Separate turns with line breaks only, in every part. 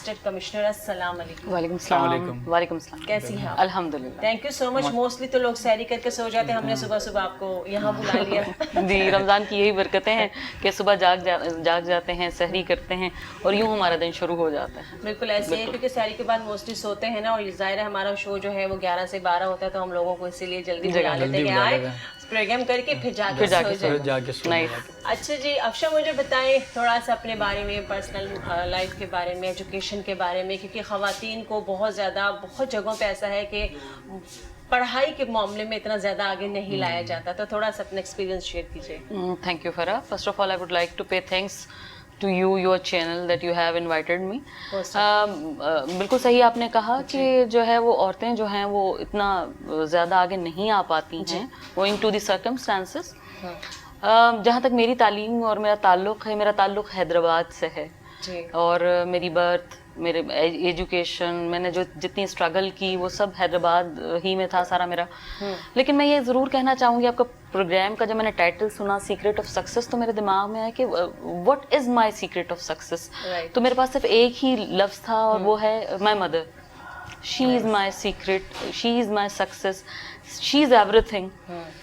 State commissioner, السلام علیکم۔
وعلیکم السلام۔ وعلیکم السلام،
کیسی ہیں آپ؟
الحمدللہ۔
Thank you so much. Mostly تو لوگ سحری کر کے سو جاتے ہیں، ہم نے صبح صبح آپ کو یہاں بلا لیا۔
جی، رمضان کی یہی برکتیں ہیں کہ صبح جاگ جاتے ہیں، سحری کرتے ہیں اور یوں ہمارا دن شروع ہو جاتا ہے۔
بالکل ایسے ہے، کیونکہ سحری کے بعد موسٹلی سوتے ہیں نا، اور ظاہر ہے ہمارا شو جو ہے وہ 11 سے 12 ہوتا ہے، تو ہم لوگوں کو اسی لیے جلدی بلا لیتے ہیں کہ آئے پروگرام کر کے پھر جا کے سو جائیں۔ اچھا جی افشا، مجھے بتائیں تھوڑا سا اپنے بارے میں، پرسنل لائف کے بارے میں، ایجوکیشن کے بارے میں، کیونکہ خواتین کو بہت جگہوں پہ ایسا ہے کہ پڑھائی کے معاملے میں اتنا زیادہ آگے نہیں لایا جاتا، تو تھوڑا سا اپنا ایکسپیرینس شیئر کیجیے۔
Thank you Farah. First of all I would like to pay thanks to you, your channel that you have invited me. بالکل صحیح آپ نے کہا کہ جو ہے وہ عورتیں جو ہیں وہ اتنا زیادہ آگے نہیں آ پاتی ہیں گوئنگ ٹو دی سرکمسٹانسز۔ جہاں تک میری تعلیم اور میرا تعلق حیدرآباد سے ہے، اور میری برتھ، میرے ایجوکیشن، میں نے جو جتنی اسٹرگل کی وہ سب حیدرآباد ہی میں تھا سارا میرا۔ لیکن میں یہ ضرور کہنا چاہوں گی، آپ کا پروگرام کا جب میں نے ٹائٹل سنا سیکریٹ آف سکسیس، تو میرے دماغ میں آیا کہ what is my secret of success? تو میرے پاس صرف ایک ہی لفظ تھا اور وہ ہے my mother. She is my secret, she is my success, she is ایوری تھنگ۔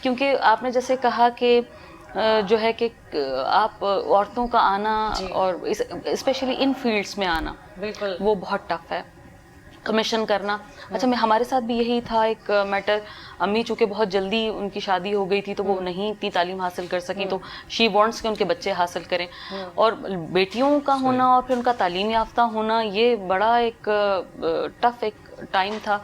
کیونکہ آپ نے جیسے کہا کہ جو ہے کہ آپ عورتوں کا آنا اور اسپیشلی ان فیلڈس میں آنا وہ بہت ٹف ہے، کمیشن کرنا۔ اچھا، ہمارے ساتھ بھی یہی تھا ایک میٹر۔ امی چونکہ بہت جلدی ان کی شادی ہو گئی تھی تو وہ نہیں اتنی تعلیم حاصل کر سکیں، تو شی وانٹس کہ ان کے بچے حاصل کریں، اور بیٹیوں کا ہونا اور پھر ان کا تعلیم یافتہ ہونا یہ بڑا ایک ٹف ایک ٹائم تھا۔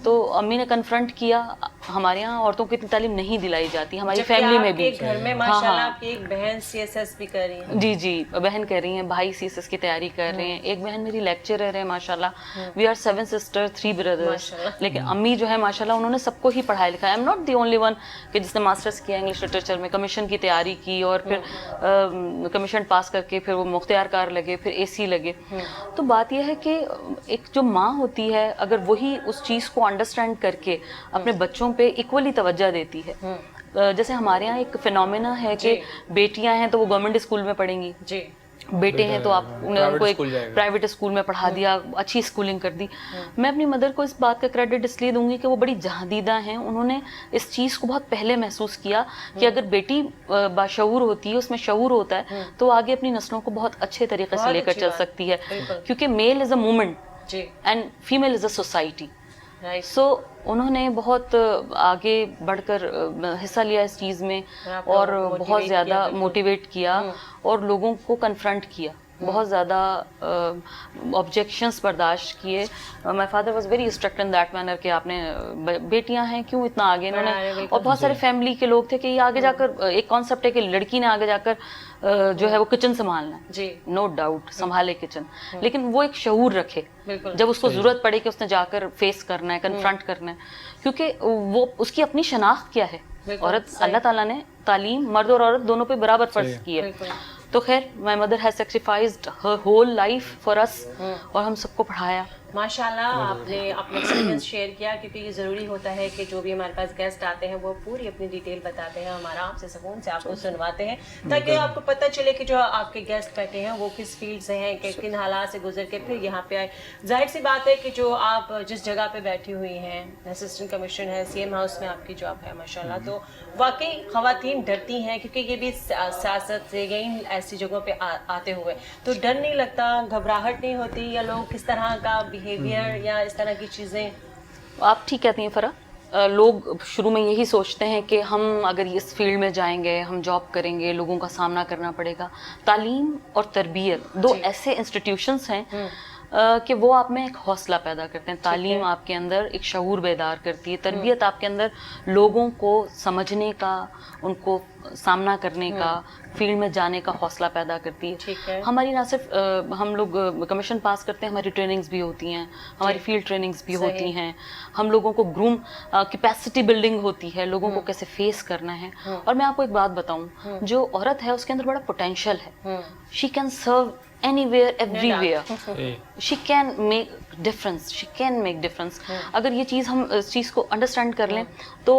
تو امی نے کنفرنٹ کیا، ہمارے یہاں عورتوں کو اتنی تعلیم نہیں دلائی جاتی، ہماری فیملی میں بھی۔
گھر میں ماشاءاللہ آپ کی ایک بہن CSS بھی کر رہی ہیں۔
جی بہن کر رہی ہیں، بھائی CSS کی تیاری کر رہے ہیں، ایک بہن میری لیکچرر ہے ماشاءاللہ۔ We are 7 sisters 3 brothers۔ لیکن امی جو ہے ماشاءاللہ انہوں نے سب کو ہی پڑھایا لکھایا۔ I am not the only one کہ جس نے ماسٹرس کیا انگلش لٹریچر میں، کمیشن کی تیاری کی اور پھر کمیشن پاس کر کے پھر وہ مختار کار لگے، پھر AC لگے۔ تو بات یہ ہے کہ ایک جو ماں ہوتی ہے، اگر وہی اس چیز کو انڈرسٹینڈ کر کے اپنے بچوں پہ ایکولی توجہ دیتی ہے، جیسے ہمارے یہاں ایک فینومینا ہے کہ بیٹیاں ہیں تو وہ گورنمنٹ اسکول میں پڑھیں گی، بیٹے ہیں تو آپ نے ان کو ایک پرائیویٹ اسکول میں پڑھا دیا، اچھی اسکولنگ کر دی۔ میں اپنی مدر کو اس بات کا کریڈٹ اس لیے دوں گی کہ وہ بڑی جہاندیدہ ہیں، انہوں نے اس چیز کو بہت پہلے محسوس کیا کہ اگر بیٹی باشعور ہوتی ہے، اس میں شعور ہوتا ہے، تو وہ آگے اپنی نسلوں کو بہت اچھے طریقے سے لے کر چل سکتی ہے، کیونکہ male is a moment and female is a society. So انہوں نے بہت آگے بڑھ کر حصہ لیا اس چیز میں، اور بہت زیادہ موٹیویٹ کیا اور لوگوں کو کنفرنٹ کیا، بہت زیادہ آبجیکشنس برداشت کیے۔ My father was very strict in that manner کہ آپ نے بیٹیاں ہیں کیوں اتنا آگے، انہوں نے، اور بہت سارے فیملی کے لوگ تھے کہ یہ آگے جا کر ایک کانسیپٹ ہے کہ لڑکی نے آگے جا کر جو ہے وہ کچن سنبھالنا ہے، نو ڈاؤٹ سنبھالے کچن، لیکن وہ ایک شعور رکھے جب اس کو ضرورت پڑے کہ اس نے جا کر فیس کرنا ہے، کنفرنٹ کرنا ہے، کیونکہ وہ اس کی اپنی شناخت کیا ہے۔ عورت، اللہ تعالیٰ نے تعلیم مرد اور عورت دونوں پہ برابر فرض کی ہے۔ تو خیر، my mother has sacrificed her whole life for us, اور ہم سب کو پڑھایا۔
ماشاءاللہ آپ نے اپنا ایکسپیرینس شیئر کیا، کیونکہ یہ ضروری ہوتا ہے کہ جو بھی ہمارے پاس گیسٹ آتے ہیں وہ پوری اپنی ڈیٹیل بتاتے ہیں، ہمارا آپ سے سکون سے آپ کو سنواتے ہیں، تاکہ آپ کو پتہ چلے کہ جو آپ کے گیسٹ بیٹھے ہیں وہ کس فیلڈ سے ہیں، کہ کن حالات سے گزر کے پھر یہاں پہ آئے۔ ظاہر سی بات ہے کہ جو آپ جس جگہ پہ بیٹھی ہوئی ہیں، اسسٹنٹ کمشنر ہے CM ہاؤس میں آپ کی جاب ہے ماشاءاللہ، تو واقعی خواتین ڈرتی ہیں، کیونکہ یہ بھی سیاست سے یا ان ایسی جگہوں پہ آتے ہوئے تو ڈر نہیں لگتا، گھبراہٹ نہیں ہوتی، یا لوگ کس طرح کا بیہیویئر یا اس طرح کی چیزیں؟
آپ ٹھیک کہتی ہیں فرح، لوگ شروع میں یہی سوچتے ہیں کہ ہم اگر اس فیلڈ میں جائیں گے، ہم جاب کریں گے، لوگوں کا سامنا کرنا پڑے گا۔ تعلیم اور تربیت دو ایسے انسٹیٹیوشنس ہیں کہ وہ آپ میں ایک حوصلہ پیدا کرتے ہیں۔ تعلیم آپ کے اندر ایک شعور بیدار کرتی ہے، تربیت آپ کے اندر لوگوں کو سمجھنے کا، ان کو سامنا کرنے کا، فیلڈ میں جانے کا حوصلہ پیدا کرتی ہے۔ ہماری نہ صرف ہم لوگ کمیشن پاس کرتے ہیں، ہماری ٹریننگز بھی ہوتی ہیں، ہماری فیلڈ ٹریننگز بھی ہوتی ہیں، ہم لوگوں کو گروم کیپیسٹی بلڈنگ ہوتی ہے، لوگوں کو کیسے فیس کرنا ہے۔ اور میں آپ کو ایک بات بتاؤں، جو عورت ہے اس کے اندر بڑا پوٹینشیل ہے، she can serve anywhere, everywhere. She can make difference, she can make difference. اگر یہ چیز ہم اس چیز کو انڈرسٹینڈ کر لیں تو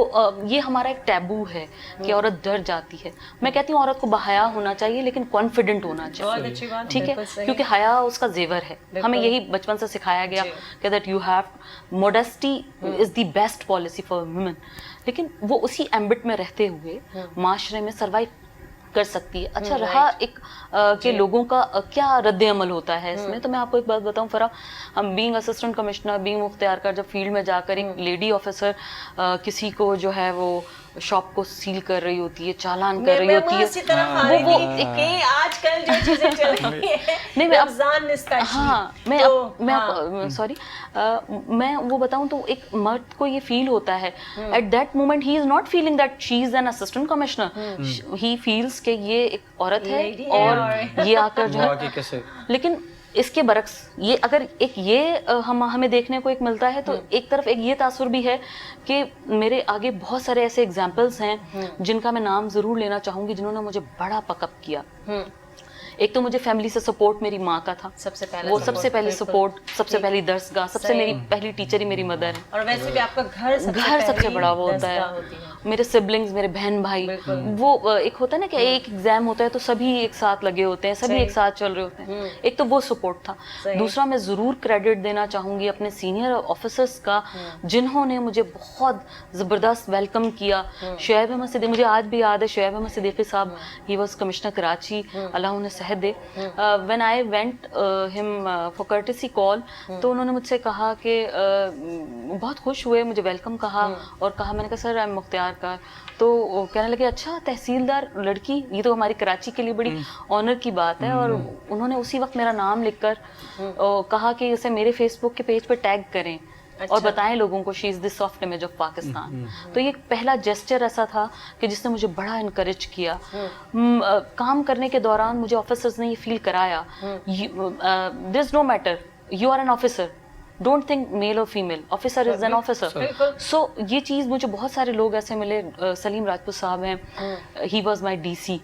یہ ہمارا ایک ٹیبو ہے کہ عورت ڈر جاتی ہے. میں کہتی ہوں عورت کو بحیا ہونا چاہیے لیکن کانفیڈنٹ ہونا چاہیے, ٹھیک ہے, کیونکہ حیا اس کا زیور ہے. ہمیں یہی بچپن سے سکھایا گیا کہ that you have modesty is the best policy for women. لیکن وہ اسی ایمبٹ میں رہتے ہوئے معاشرے میں سروائیو کر سکتی ہے. اچھا رہا ایک کہ لوگوں کا کیا رد عمل ہوتا ہے اس میں, تو میں آپ کو ایک بات بتاؤں فرا, ہم بینگ اسسٹنٹ کمشنر, بینگ مختار کر, جب فیلڈ میں جا کر ایک لیڈی آفیسر کسی کو جو ہے وہ شاپ کو سیل کر رہی ہوتی ہے, چالان کر رہی ہوتی ہے, وہ
آج کل جو چیزیں چل رہی ہیں,
نہیں میں وہ بتاؤں تو ایک مرد کو یہ فیل ہوتا ہے at that moment, he is not feeling that she is an assistant commissioner, he feels کہ یہ ایک عورت ہے اور یہ آ کر جو ہے. لیکن اس کے برعکس یہ اگر ایک یہ ہمیں دیکھنے کو ایک ملتا ہے تو ایک طرف ایک یہ تاثر بھی ہے کہ میرے آگے بہت سارے ایسے ایگزامپلس ہیں جن کا میں نام ضرور لینا چاہوں گی, جنہوں نے مجھے بڑا پک اپ کیا. ایک تو مجھے فیملی سے سپورٹ میری ماں کا تھا, سب سے پہلے وہ سب سے پہلی سپورٹ, سب سے پہلی درسگاہ, سب سے میری پہلی ٹیچر ہی میری مدر ہے. اور ویسے بھی آپ کا گھر سب سے بڑا وہ ہوتا ہے. میرے سبلنگز, میرے بہن بھائی, وہ ایک ہوتا ہے نا کہ ایک ایگزام ہوتا ہے تو سبھی ایک ساتھ لگے ہوتے ہیں, سبھی ایک ساتھ چل رہے ہوتے ہیں. ایک تو وہ سپورٹ تھا. دوسرا میں ضرور کریڈٹ دینا چاہوں گی اپنے سینئر آفیسرس کا جنہوں نے مجھے بہت زبردست ویلکم کیا. شعیب احمد صدیقی, مجھے آج بھی یاد ہے شعیب احمد صدیقی صاحب, ہی واز کمشنر کراچی, اللہ انہیں صحت دے. when I went him for courtesy call, تو انہوں نے مجھ سے کہا کہ بہت خوش ہوئے, مجھے ویلکم کہا اور کہا, میں نے کہا سر آئی ایم مختار کا, تو وہ کہنے لگے اچھا تحصیلدار لڑکی, یہ تو ہماری کراچی کے لیے بڑی آنر کی بات ہے. اور انہوں نے اسی وقت میرا نام لکھ کر کہا کہ اسے میرے فیس بک کے پیج پہ ٹیگ کریں اور بتائیں لوگوں کو شی از دی سافٹ امیج آف پاکستان. تو یہ پہلا جیسچر ایسا تھا کہ جس نے مجھے بڑا انکریج کیا. کام کرنے کے دوران مجھے آفیسرز نے یہ فیل کرایا, there is no matter, you are an officer, don't think male اور female, officer is an officer. So یہ چیز مجھے بہت سارے لوگ ایسے ملے, سلیم راجپوت صاحب ہیں, he was my D C,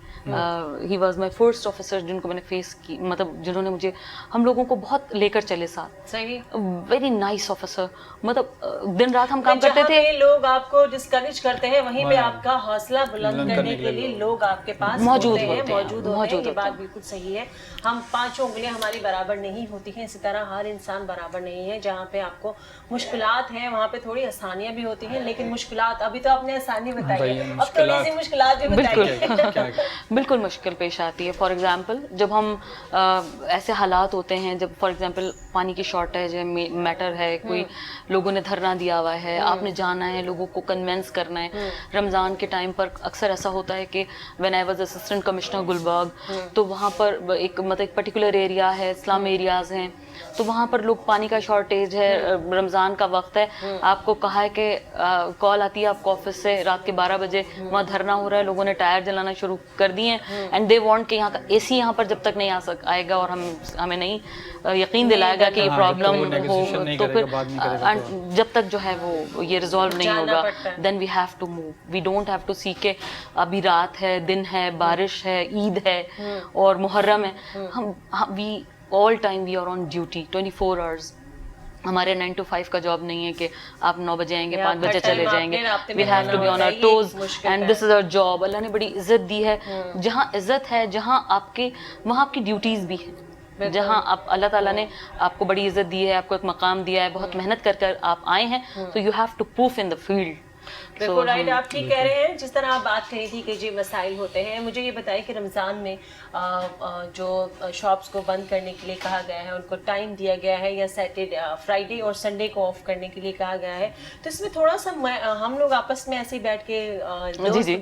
he was my first officer جن کو میں نے فیس کی, مطلب جنہوں نے مجھے, ہم لوگوں کو بہت لے کر چلے ساتھ. ویری نائس آفیسر, مطلب دن رات ہم کام کرتے تھے.
لوگ آپ کو ڈسکریج کرتے ہیں, وہیں پہ آپ کا حوصلہ بلند کرنے کے لیے لوگ آپ کے پاس موجود ہوتے ہیں. یہ بات بالکل صحیح ہے. ہم پانچوں انگلیاں ہماری برابر نہیں ہوتی ہیں, اسی طرح ہر انسان برابر نہیں ہے. جہاں پہ آپ کو مشکلات ہیں وہاں پہ تھوڑی آسانیاں بھی ہوتی ہیں, لیکن مشکلات, ابھی تو آپ نے آسانی بتائی ہے, اب تھوڑی سی مشکلات بھی بتائیے.
بالکل مشکل پیش آتی ہے. فار ایگزامپل جب ہم ایسے حالات ہوتے ہیں, جب فار ایگزامپل پانی کی شارٹیج ہے, میٹر ہے, کوئی لوگوں نے دھرنا دیا ہوا ہے, آپ نے جانا ہے, لوگوں کو کنونس کرنا ہے. رمضان کے ٹائم پر اکثر ایسا ہوتا ہے کہ when I was assistant commissioner Gulberg, تو وہاں پر ایک مطلب ایک پرٹیکولر ایریا ہے, اسلام ایریاز ہیں, تو وہاں پر لوگ پانی کا شارٹیج ہے, رمضان کا وقت ہے, آپ کو کہا ہے کہ کال آتی ہے آپ کو آفس سے رات کے 12 بجے, وہاں دھرنا ہو رہا ہے, لوگوں نے ٹائر جلانا شروع کر دیے ہیں, اینڈ دے وانٹ کہ یہاں کا اے سی یہاں پر جب تک نہیں آئے گا اور ہمیں نہیں یقین دلائے گا کہ یہ پرابلم ہو, تو پھر جب تک جو ہے وہ یہ ریزالو نہیں ہوگا, then we have to move. We don't have to see کہ ابھی رات ہے, دن ہے, بارش ہے, عید ہے اور محرم ہے, ہم وی all time we are on duty 24 hours. ہمارے 9 to 5 کا جاب نہیں ہے کہ آپ 9 بجے آئیں گے 5 بجے چلے جائیں گے. we have to be on our toes and this is our job. اللہ نے بڑی عزت دی ہے, جہاں عزت ہے جہاں آپ کی, وہاں آپ کی ڈیوٹیز بھی ہیں. جہاں آپ, اللہ تعالیٰ نے آپ کو بڑی عزت دی ہے, آپ کو ایک مقام دیا ہے, بہت محنت کر آپ آئے ہیں, so you have to proof in the field.
بالکل رائٹ, آپ ٹھیک کہہ رہے ہیں. جس طرح آپ بات کری تھی کہ جی مسائل ہوتے ہیں, مجھے یہ بتائیں کہ رمضان میں جو شاپس کو بند کرنے کے لیے کہا گیا ہے, ان کو ٹائم دیا گیا ہے, یا فرائیڈے اور سنڈے کو آف کرنے کے لیے کہا گیا ہے, تو اس میں تھوڑا سا ہم لوگ آپس میں ایسے ہی بیٹھ کے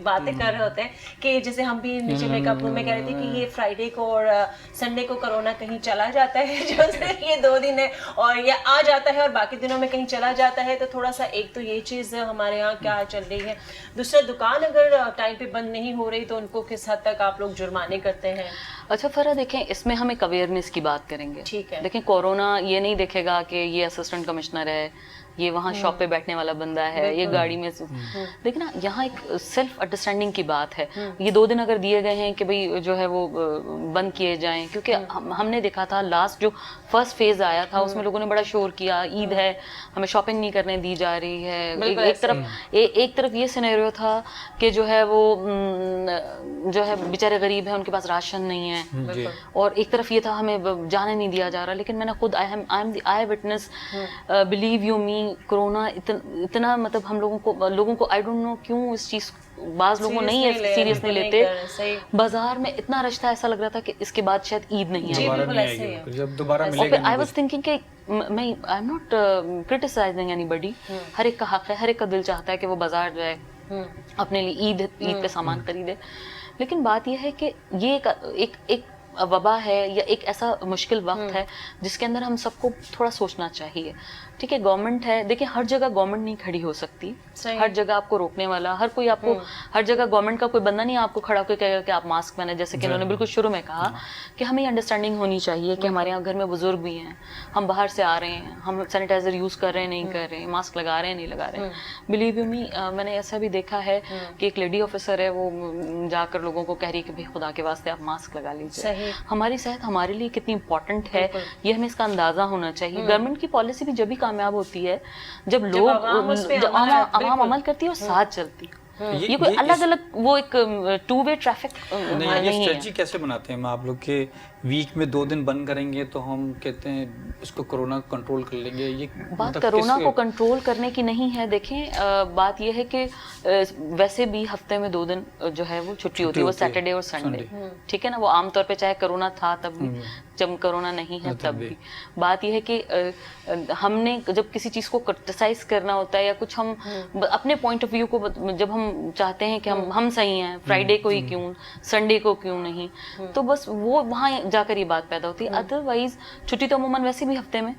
باتیں کر رہے ہوتے ہیں کہ جیسے ہم بھی نیچے میک اپ روم میں کہہ رہے تھے کہ یہ فرائیڈے کو اور سنڈے کو کرونا کہیں چلا جاتا ہے, جو یہ 2 دن ہے, اور یہ آ جاتا ہے اور باقی دنوں میں کہیں چلا جاتا ہے. تو تھوڑا سا ایک تو یہ چیز ہمارے یہاں کیا چل رہی ہے. دوسرا, دکان اگر ٹائم پہ بند نہیں ہو رہی تو ان کو کس حد تک آپ لوگ جرمانے کرتے ہیں؟
اچھا فرا دیکھیں اس میں ہم ایک اویئرنیس کی بات کریں گے.
ٹھیک ہے.
دیکھیں کورونا یہ نہیں دیکھے گا کہ یہ اسسٹنٹ کمشنر ہے, یہ وہاں شاپ پہ بیٹھنے والا بندہ ہے, یہ گاڑی میں. لیکن نا یہاں ایک سیلف انڈرسٹینڈنگ کی بات ہے. یہ 2 دن اگر دیے گئے ہیں کہ بھئی جو ہے وہ بند کیے جائیں, کیونکہ ہم نے دیکھا تھا لاسٹ جو فرسٹ فیز آیا تھا اس میں لوگوں نے بڑا شور کیا, عید ہے ہمیں شاپنگ نہیں کرنے دی جا رہی ہے. ایک طرف یہ سینیریو تھا کہ جو ہے وہ جو ہے بیچارے غریب ہیں, ان کے پاس راشن نہیں ہے, اور ایک طرف یہ تھا ہمیں جانے نہیں دیا جا رہا. لیکن میں نے خود I am the I witness, believe you me, corona اتنا مطلب ہم لوگوں کو آئی ڈونٹ نو کیوں اس چیز بعض لوگوں نہیں سیریس نہیں لیتے. بازار میں اتنا رش تھا, ایسا لگ رہا تھا کہ اس کے بعد شاید عید نہیں آئی.
جب دوبارہ ملے
گا. آئی واز تھنکنگ کہ میں I am not criticising anybody, ہر ایک کا حق ہے, ہر ایک کا دل چاہتا ہے کہ وہ بازار جائے, اپنے لیے عید پہ سامان خریدے. لیکن بات یہ ہے کہ یہ ایک وبا ہے یا ایک ایسا مشکل وقت ہے جس کے اندر ہم سب کو تھوڑا سوچنا چاہیے. ٹھیک ہے, گورنمنٹ ہے, دیکھیں ہر جگہ گورنمنٹ نہیں کھڑی ہو سکتی, ہر جگہ آپ کو روکنے والا, ہر کوئی آپ کو, ہر جگہ گورنمنٹ کا کوئی بندہ نہیں آپ کو کھڑا ہو کے کہے گا کہ آپ ماسک پہنے. جیسے کہ انہوں نے بالکل شروع میں کہا کہ ہمیں یہ انڈرسٹینڈنگ ہونی چاہیے کہ ہمارے یہاں گھر میں بزرگ بھی ہیں, ہم باہر سے آ رہے ہیں, ہم سینیٹائزر یوز کر رہے ہیں نہیں کر رہے ہیں, ماسک لگا رہے ہیں نہیں لگا رہے ہیں. بلیو یو می, میں نے ایسا بھی دیکھا ہے کہ ایک لیڈی آفیسر ہے, وہ جا کر لوگوں کو کہہ رہی کہ بھائی خدا کے واسطے آپ ماسک لگا لیجیے. ہماری صحت ہمارے لیے کتنی امپورٹنٹ ہے یہ ہمیں اس کا اندازہ ہونا چاہیے. گورنمنٹ کی پالیسی بھی جبھی کامیاب ہوتی ہے جب لوگ عوام عمل کرتی ہے اور ساتھ چلتی. یہ کوئی الگ الگ وہ ایک 2 وے ٹریفک
نہیں ہے. یہ اسٹریٹجی کیسے بناتے ہیں آپ لوگ کہ ویک میں 2 دن بند کریں گے تو ہم کہتے ہیں اس کو کرونا کنٹرول کر لیں گے؟ یہ
بات کرونا کو کنٹرول کرنے کی نہیں ہے. دیکھیں بات یہ ہے کہ ویسے بھی ہفتے میں 2 دن جو ہے وہ چھٹی ہوتی ہے, وہ سیٹرڈے اور سنڈے. ٹھیک ہے نا, وہ عام طور پہ چاہے کرونا تھا تب بھی, جب کرونا نہیں ہے تب بھی. بات یہ ہے کہ ہم نے جب کسی چیز کو کرٹیسائز کرنا ہوتا ہے یا کچھ, ہم اپنے پوائنٹ آف ویو کو جب ہم چاہتے ہیں کہ ہم صحیح ہیں, فرائیڈے کو ہی کیوں, سنڈے کو کیوں نہیں, تو بس وہ وہاں جا کر یہ بات پیدا ہوتی ہے. ادروائز چھٹی تو عموماً ویسے بھی ہفتے میں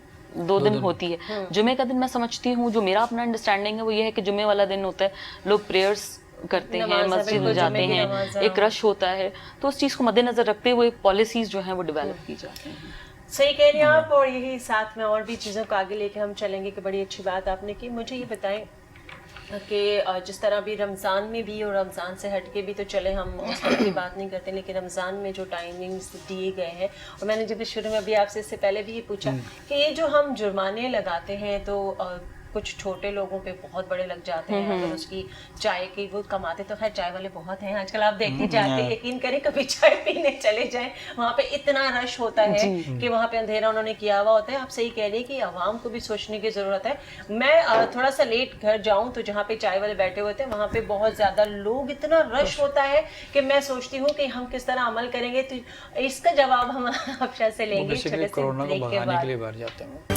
2 دن ہوتی ہے. جمعے کا دن میں سمجھتی ہوں, جو میرا اپنا انڈرسٹینڈنگ ہے وہ یہ ہے کہ جمعے والا دن ہوتا ہے, لوگ پریئرس کرتے ہیں, مسجد میں جاتے ہیں, ایک رش ہوتا ہے, تو اس چیز کو مد نظر رکھتے ہوئے پالیسیز جو ہیں وہ ڈیولپ کی جاتی ہیں.
صحیح کہہ رہی ہیں آپ, اور یہی ساتھ میں اور بھی چیزوں کو آگے لے کے ہم چلیں گے کہ بڑی اچھی بات آپ نے کی. مجھے یہ بتائیں کہ جس طرح بھی رمضان میں بھی, اور رمضان سے ہٹ کے بھی تو چلے ہم اس طرح کی بات نہیں کرتے, لیکن رمضان میں جو ٹائمنگز دیے گئے ہیں, اور میں نے جب شروع میں بھی آپ سے اس سے پہلے بھی یہ پوچھا کہ یہ جو ہم جرمانے لگاتے ہیں تو کچھ چھوٹے لوگوں پہ بہت بڑے لگ جاتے ہیں. اگر اس کی چائے کی وہ کماتے تو خیر چائے والے بہت ہیں آج کل, آپ دیکھتے جاتے, یقین کریں کبھی چائے پینے چلے جائیں وہاں پہ اتنا رش ہوتا ہے کہ وہاں پہ اندھیرا انہوں نے کیا ہوا ہوتا ہے. آپ صحیح کہہ رہی کہ عوام کو بھی سوچنے کی ضرورت ہے. میں تھوڑا سا لیٹ گھر جاؤں تو جہاں پہ چائے والے بیٹھے ہوتے ہیں وہاں پہ بہت زیادہ لوگ, اتنا رش ہوتا ہے کہ میں سوچتی ہوں کہ ہم کس طرح عمل کریں گے. تو اس کا جواب ہم افشا سے لیں گے
کورونا کو بھگانے کے لیے باہر جاتے ہیں.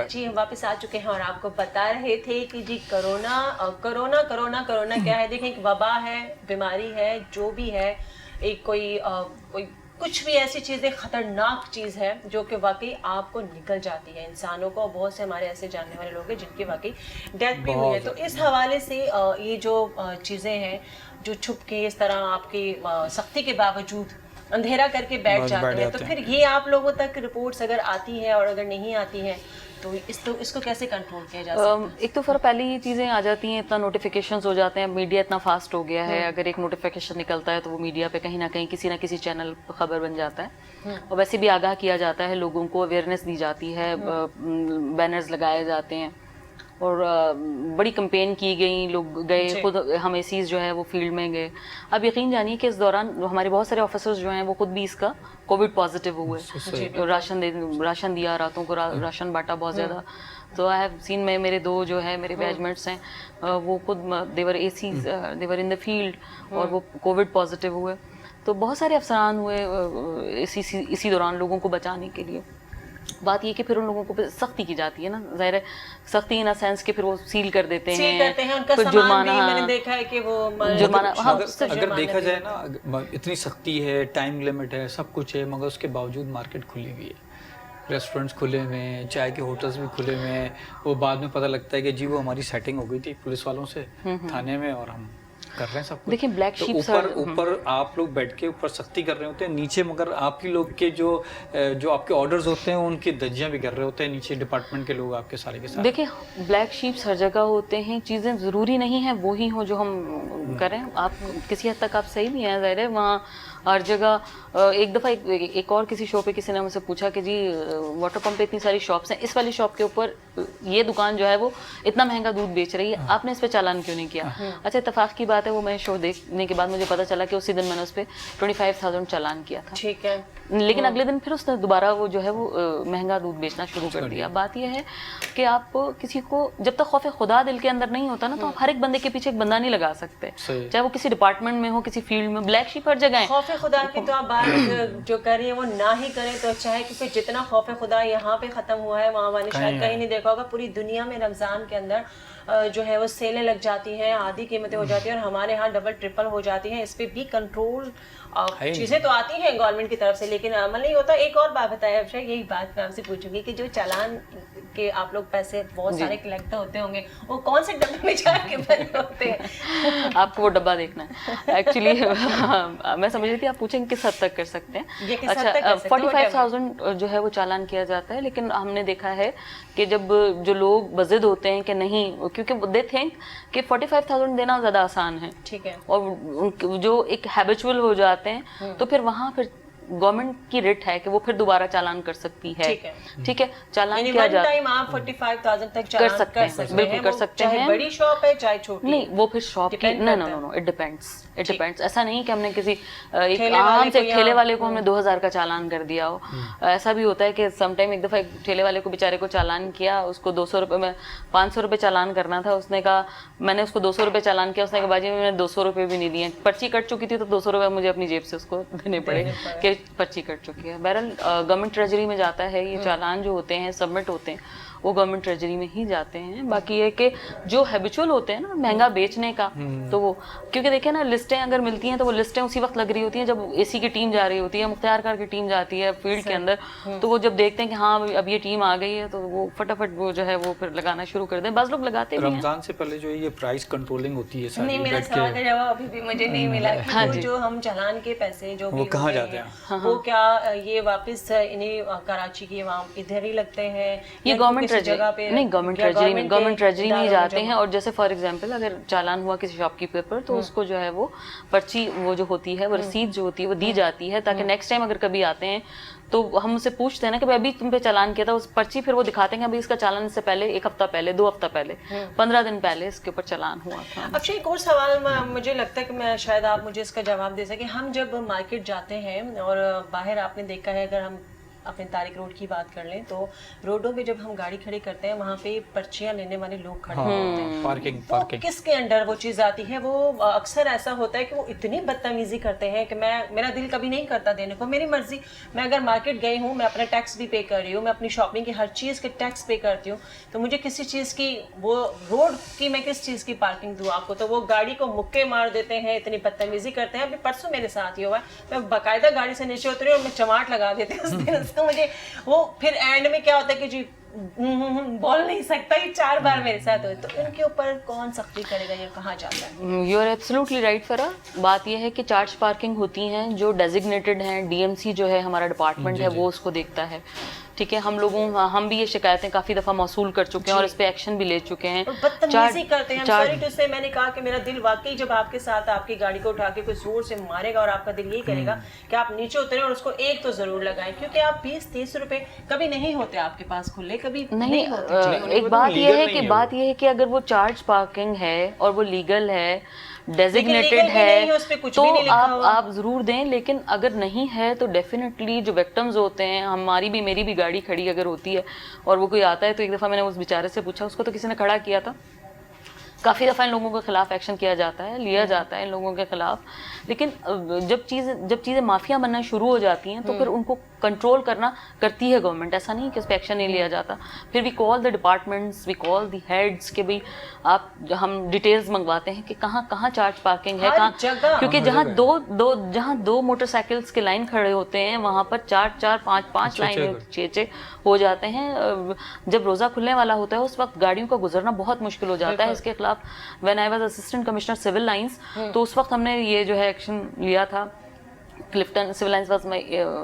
جی ہم واپس آ چکے ہیں اور آپ کو بتا رہے تھے کہ جی کرونا کیا ہے. دیکھیں ایک وبا ہے, بیماری ہے, جو بھی ہے, ایک کوئی کچھ بھی ایسی چیزیں خطرناک چیز ہے جو کہ واقعی آپ کو نکل جاتی ہے انسانوں کو. بہت سے ہمارے ایسے جاننے والے لوگ ہیں جن کی واقعی ڈیتھ بھی ہوئی ہے. تو اس حوالے سے یہ جو چیزیں ہیں جو چھپ کے اس طرح آپ کی سختی کے باوجود اندھیرا کر کے بیٹھ جاتے ہیں, تو پھر یہ آپ لوگوں تک رپورٹس اگر آتی ہیں اور اگر نہیں آتی ہیں تو اس کو کیسے کنٹرول کیا جا سکتا ہے؟
ایک تو پہلے یہ چیزیں آ جاتی ہیں, اتنا نوٹیفیکیشنز ہو جاتے ہیں, میڈیا اتنا فاسٹ ہو گیا ہے, اگر ایک نوٹیفیکیشن نکلتا ہے تو وہ میڈیا پہ کہیں نہ کہیں کسی نہ کسی چینل خبر بن جاتا ہے. اور ویسے بھی آگاہ کیا جاتا ہے, لوگوں کو اویئرنیس دی جاتی ہے, بینرز لگائے جاتے ہیں, اور بڑی کمپین کی گئی, لوگ گئے, خود ہم ایسیز جو ہے وہ فیلڈ میں گئے. اب یقین جانیے کہ اس دوران ہمارے بہت سارے آفیسرز جو ہیں وہ خود بھی اس کا کووڈ پازیٹیو ہوئے, راشن دیا, راتوں کو راشن بانٹا بہت زیادہ. تو آئی ہیو سین, میرے 2 جو ہے میرے بیچمیٹس ہیں وہ خود دیور essays, they were in the field, اور وہ کووڈ پازیٹیو ہوئے. تو بہت سارے افسران ہوئے اسی دوران لوگوں کو بچانے کے لیے. बात ये कि फिर उन लोगों को सख्ती की जाती है ना, ज़ाहिर है सख्ती इन सेंस कि फिर वो सील कर देते हैं,
उनका
फिर
सामान
जुर्माना,
भी मैंने देखा है कि वो
जुर्माना, हाँ,
अगर देखा जाए ना इतनी सख्ती है, टाइम लिमिट है, सब कुछ है, मगर उसके बावजूद मार्केट खुली हुई है, रेस्टोरेंट्स खुले हुए हैं, चाय के होटल्स भी खुले हुए हैं। वो बाद में पता लगता है कि जी वो हमारी सेटिंग हो गई थी पुलिस वालों से थाने में और हम कर रहे हैं सब कुछ।
देखिए ब्लैक
तो
शीप
ऊपर आप लोग बैठ के ऊपर सख्ती कर रहे होते हैं, नीचे मगर आप ही लोग के जो आपके ऑर्डर्स होते हैं उनकी धज्जियां भी कर रहे होते हैं, नीचे डिपार्टमेंट के लोग आपके सारे के सारे।
देखिए ब्लैक शीप्स हर जगह होते हैं, चीज़ें ज़रूरी नहीं है वो ही हो जो हम करें। आप किसी हद तक आप सही भी हैं, ज़ाहिर है वहाँ हर जगह एक दफ़ा एक और किसी शो पे किसी ने मुझसे पूछा कि जी वाटर पंप पे इतनी सारी शॉप्स हैं, इस वाली शॉप के ऊपर ये दुकान जो है वो इतना महंगा दूध बेच रही है, आपने इस पे चालान क्यों नहीं किया? अच्छा इत्तेफाक की बात है, वो मैं शो देखने के बाद मुझे पता चला कि उसी दिन मैंने उस पर 25,000 चालान किया था।
ठीक है,
लेकिन अगले दिन फिर उसने दोबारा वो जो है वो महंगा दूध बेचना शुरू कर दिया। बात यह है कि आप किसी को जब तक खौफ खुदा दिल के अंदर नहीं होता ना, तो आप हर एक बंदे के पीछे एक बंदा नहीं लगा सकते, चाहे वो किसी डिपार्टमेंट में हो, किसी फील्ड में। ब्लैक शीप हर जगह है।
खौफ खुदा की तो आप बात जो कर रही है वो ना ही करें तो अच्छा है, क्योंकि जितना खौफ खुदा यहाँ पे खत्म हुआ है वहाँ मैंने शायद कहीं नहीं देखा होगा। पूरी दुनिया में रमजान के अंदर जो है वो सेलें लग जाती हैं, आधी कीमतें हो जाती हैं और हमारे यहाँ डबल ट्रिपल हो जाती हैं। इस पे भी कंट्रोल चीजें तो आती हैं गवर्नमेंट की तरफ से, लेकिन अमल नहीं होता। एक और बात बताया अभिषेक, यही बात मैं आपसे पूछूंगी कि जो चालान के आप लोग पैसे बहुत सारे कलेक्ट होते होंगे, वो कौन से डब्बे में जाके बने होते हैं?
आपको वो डब्बा देखना है एक्चुअली। मैं समझ रही थी आप पूछेंगे किस हद तक कर सकते हैं। अच्छा 45,000 जो है वो चालान किया जाता है, लेकिन हमने देखा है कि जब जो लोग बज़िद होते हैं कि नहीं, क्योंकि दे थिंक कि 45,000 देना ज़्यादा आसान है,
ठीक है,
और जो एक हैबिचुअल हो जाते हैं तो फिर वहाँ फिर गवर्नमेंट की रिट है कि वो फिर दोबारा चालान कर सकती है। ठीक है, चालान किया जाता है।
आप 45,000 तक चालान कर सकते हैं,
बिल्कुल कर सकते हैं।
चाहे बड़ी शॉप है चाहे छोटी,
नहीं वो फिर शॉप की नो इट डिपेंड्स। ऐसा नहीं कि हमने किसी एक आम से ठेले वाले को हमने 2,000 का चालान कर दिया हो। ऐसा भी होता है कि समटाइम एक दफ़ा एक ठेले वाले को बेचारे को चालान किया, उसको 200 रुपये में 500 रुपये चालान करना था। उसने कहा, मैंने उसको 200 रुपये चालान किया, उसने कहा बाजी मैंने 200 रुपये भी नहीं दिए, पर्ची कट चुकी थी तो 200 रुपये मुझे अपनी जेब से उसको देने पड़े कि पर्ची कट चुकी है। बहरहाल गवर्नमेंट ट्रेजरी में जाता है ये चालान, जो होते हैं सबमिट होते हैं वो गवर्नमेंट ट्रेजरी में ही जाते हैं। बाकी ये कि जो हैबिचुअल होते हैं ना महंगा बेचने का, तो वो क्योंकि देखिए ना लिस्टें अगर मिलती हैं तो वो लिस्टें उसी वक्त लग रही होती हैं जब एसी की टीम जा रही होती है, मुख्तियार कार की टीम जाती है फील्ड के अंदर, तो वो जब देखते हैं कि हाँ अब ये टीम आ गई है तो वो फटाफट वो जो है वो फिर लगाना शुरू कर दें। बस लोग लगाते भी हैं।
रमजान से पहले जो है ये प्राइस कंट्रोलिंग होती है सारी।
नहीं, मेरा सवाल का जवाब अभी भी मुझे नहीं मिला कि जो हम चालान के पैसे जो भी
कहाँ जाते हैं,
वो क्या ये वापस इन्हीं कराची की वहाँ इधर ही लगते हैं?
ये गवर्नमेंट जगह पे नहीं, गवर्नमेंट ट्रेजरी में जाते हैं। और जैसे फॉर एग्जांपल अगर चालान हुआ किसी शॉपकीपर पर तो उसको जो है वो पर्ची वो जो होती है वो रसीद जो होती है वो दी जाती है, ताकि नेक्स्ट टाइम अगर कभी आते हैं तो हम उनसे पूछते हैं ना कि भाई अभी तुम पे चालान किया था, उस पर्ची फिर वो दिखाते हैं अभी इसका चालान इससे पहले 1 हफ्ता पहले, 2 हफ्ता पहले, 15 दिन पहले इसके ऊपर चालान हुआ था।
अच्छा एक और सवाल मुझे लगता है कि मैं शायद आप मुझे इसका जवाब दे सके। हम जब मार्केट जाते हैं और बाहर आपने देखा है, अगर हम अपने तारिक रोड की बात कर लें तो रोडों पे जब हम गाड़ी खड़ी करते हैं वहाँ पे पर्चियाँ लेने वाले लोग खड़े होते हैं।
पार्किंग
किसके अंडर वो चीज़ आती है? वो अक्सर ऐसा होता है कि वो इतनी बदतमीजी करते हैं कि मेरा दिल कभी नहीं करता देने को, मेरी मर्जी। मैं अगर मार्केट गई हूँ, मैं अपना टैक्स भी पे कर रही हूँ, मैं अपनी शॉपिंग की हर चीज़ के टैक्स पे करती हूँ, तो मुझे किसी चीज़ की वो रोड की मैं किस चीज़ की पार्किंग दूँ आपको? तो वो गाड़ी को मुक्के मार देते हैं, इतनी बदतमीजी करते हैं। अभी परसों मेरे साथ ही हुआ है, मैं बाकायदा गाड़ी से नीचे उतरी और मैं चमाट लगा देती हूँ उस दिन से। मुझे वो फिर एंड में क्या होता है कि जी बोल नहीं सकता, ये 4 बार मेरे साथ हुए। तो इनके ऊपर कौन सख्ती करेगा, ये कहाँ जाता है?
यू आर एब्सोल्युटली राइट फरा। बात यह है कि चार्ज पार्किंग होती हैं जो डेजिग्नेटेड हैं, डीएमसी जो है हमारा डिपार्टमेंट है वो उसको देखता है। ठीक है, हम भी ये शिकायतें काफ़ी दफ़ा मौसूल कर चुके हैं और इस पे एक्शन भी ले चुके हैं।
बदतमीजी करते हैं। सॉरी टू से, मैंने कहा कि मेरा दिल वाकई जब आपके साथ आपकी गाड़ी को उठा के कोई जोर से मारेगा और आपका दिल यही करेगा कि आप नीचे उतरें और उसको एक तो जरूर लगाएं, क्योंकि आप 20-30 रुपए कभी नहीं होते आपके पास खुले, कभी नहीं होते।
एक बात यह है कि अगर वो चार्ज पार्किंग है और वो लीगल है, डेजिग्नेटेड है, तो आप जरूर दें। लेकिन अगर नहीं है तो डेफिनेटली जो विक्टिम्स होते हैं, मेरी भी गाड़ी खड़ी अगर होती है और वो कोई आता है, तो एक दफ़ा मैंने उस बेचारे से पूछा, उसको तो किसी ने खड़ा किया था, काफ़ी दफ़ा इन लोगों के खिलाफ एक्शन किया जाता है, लिया जाता है इन लोगों के खिलाफ, लेकिन जब चीज़ें माफिया बनना शुरू हो जाती हैं तो फिर उनको कंट्रोल करती है गवर्नमेंट, ऐसा नहीं कि उस पर एक्शन नहीं लिया जाता। फिर we call the departments, we call the heads कि भाई हम डिटेल्स मंगवाते हैं कि कहाँ चार्ज पार्किंग है, कहाँ, क्योंकि जहाँ दो मोटरसाइकिल्स के लाइन खड़े होते हैं वहाँ पर 4-5 लाइन 6 हो जाते हैं। जब रोज़ा खुलने वाला होता है उस वक्त गाड़ियों का गुजरना बहुत मुश्किल हो जाता है। इसके खिलाफ when I was assistant commissioner civil lines, तो उस वक्त हमने ये जो है एक्शन लिया था। Clifton civil lines was my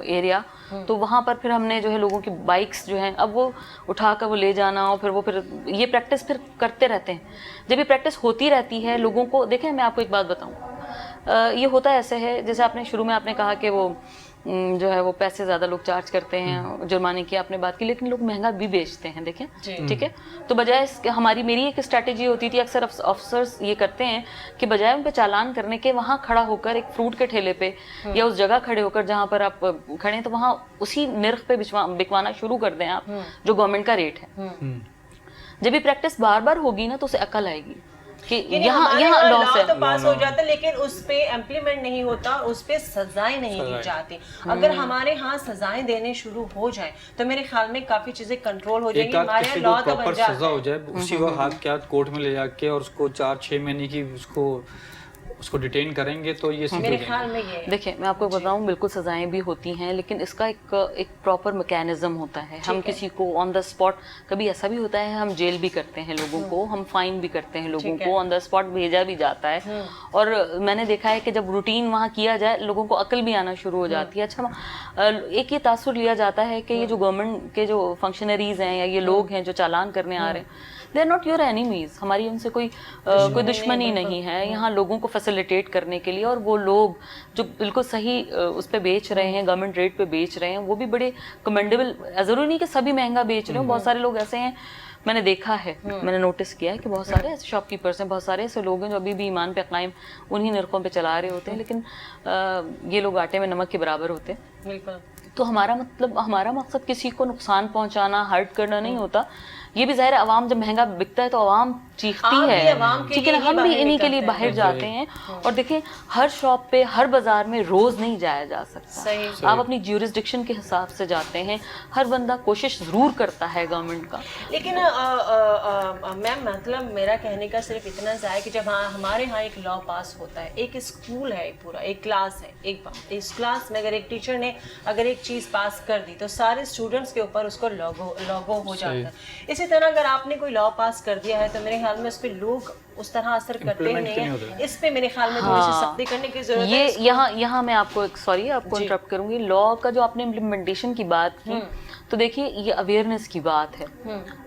area, तो वहाँ पर फिर हमने जो है लोगों की बाइक्स जो हैं अब वो उठाकर वो ले जाना, और फिर ये प्रैक्टिस फिर करते रहते हैं। जब ये प्रैक्टिस होती रहती है लोगों को, देखें मैं आपको एक बात बताऊँ, ये होता ऐसे है जैसे आपने शुरू में आपने कहा कि वो जो है वो पैसे ज़्यादा लोग चार्ज करते हैं, जुर्माने की आपने बात की, लेकिन लोग महंगा भी बेचते हैं, देखें, ठीक है। तो बजाय मेरी एक स्ट्रैटेजी होती थी, अक्सर ऑफिसर्स ये करते हैं कि बजाय उन पे चालान करने के वहाँ खड़ा होकर एक फ्रूट के ठेले पे या उस जगह खड़े होकर जहाँ पर आप खड़े हैं तो वहाँ उसी निर्ख पे बिकवाना शुरू कर दें आप, जो गवर्नमेंट का रेट है। जब ये प्रैक्टिस बार बार होगी ना तो उसे अकल आएगी कि यहाँ लॉस है,
तो पास हो जाता है लेकिन उस पे इम्प्लीमेंट नहीं होता, उस पे सजाएं नहीं दी जाती। अगर हमारे यहाँ सजाएं देने शुरू हो जाए तो मेरे ख्याल में काफी चीजें कंट्रोल हो जाएंगी, हमारे यहाँ लॉ तो बन जाता है।
सजा हो जाए उसी वक्त हाथ के हाथ कोर्ट में ले जाके और उसको 4-6 महीने की उसको डिटेन करेंगे तो ये
मेरे ख्याल में ये
देखिए मैं आपको बताऊं, बिल्कुल सजाएं भी होती हैं लेकिन इसका एक प्रॉपर मैकेनिज्म होता है। हम किसी को ऑन द स्पॉट, कभी ऐसा भी होता है हम जेल भी करते हैं लोगों को, हम फाइन भी करते हैं लोगों को, ऑन द स्पॉट भेजा भी जाता है। और मैंने देखा है कि जब रूटीन वहाँ किया जाए लोगों को अकल भी आना शुरू हो जाती है। अच्छा, एक ये तासुर लिया जाता है कि ये जो गवर्नमेंट के जो फंक्शनरीज हैं या ये लोग हैं जो चालान करने आ रहे हैं, they are not your enemies, हमारी उनसे कोई दुश्मनी नहीं है। यहाँ लोगों को फैसिलिटेट करने के लिए, और वो लोग जो बिल्कुल सही उस पे बेच रहे हैं, गवर्नमेंट रेट पे बेच रहे हैं, वो भी बड़े कमेंडेबल। ज़रूरी नहीं कि सभी महंगा बेच रहे हो, बहुत सारे लोग ऐसे हैं, मैंने देखा है, मैंने नोटिस किया है कि बहुत सारे ऐसे शॉपकीपर्स हैं, बहुत सारे ऐसे लोग हैं जो अभी भी ईमान पे कायम उन्हीं नरखों पे चला रहे होते हैं, लेकिन ये लोग आटे में नमक के बराबर होते हैं।
बिल्कुल।
तो हमारा मकसद किसी को नुकसान पहुंचाना, हर्ट करना नहीं होता। ये भी ज़ाहिर है, आवाम जब महंगा बिकता है तो आवाम चीखती है, ठीक है ना, हम भी इन्हीं के लिए बाहर जाते हैं। और देखें, हर शॉप पे, हर बाजार में रोज नहीं जाया जा सकता। आप अपनी ज्यूरिसडिक्शन के हिसाब से जाते हैं, हर बंदा कोशिश जरूर करता है गवर्नमेंट का।
लेकिन मैम मतलब मेरा कहने का सिर्फ इतना सा है कि जब हमारे यहाँ एक लॉ पास होता है, एक स्कूल है पूरा, एक क्लास है, इस क्लास में अगर एक टीचर ने अगर एक चीज पास कर दी तो सारे स्टूडेंट्स के ऊपर उसको लॉगो हो जाता है। इसी तरह अगर आपने कोई लॉ पास कर दिया है तो मेरे ख्याल में उस पर लोग उस तरह असर करते ही नहीं है। इस पे मेरे ख्याल में थोड़ी सी सख्ती करने की जरूरत है।
ये यहाँ मैं आपको आपको इंटरप्ट करूंगी। लॉ का जो आपने इम्प्लीमेंटेशन की बात की, तो देखिए ये अवेयरनेस की बात है।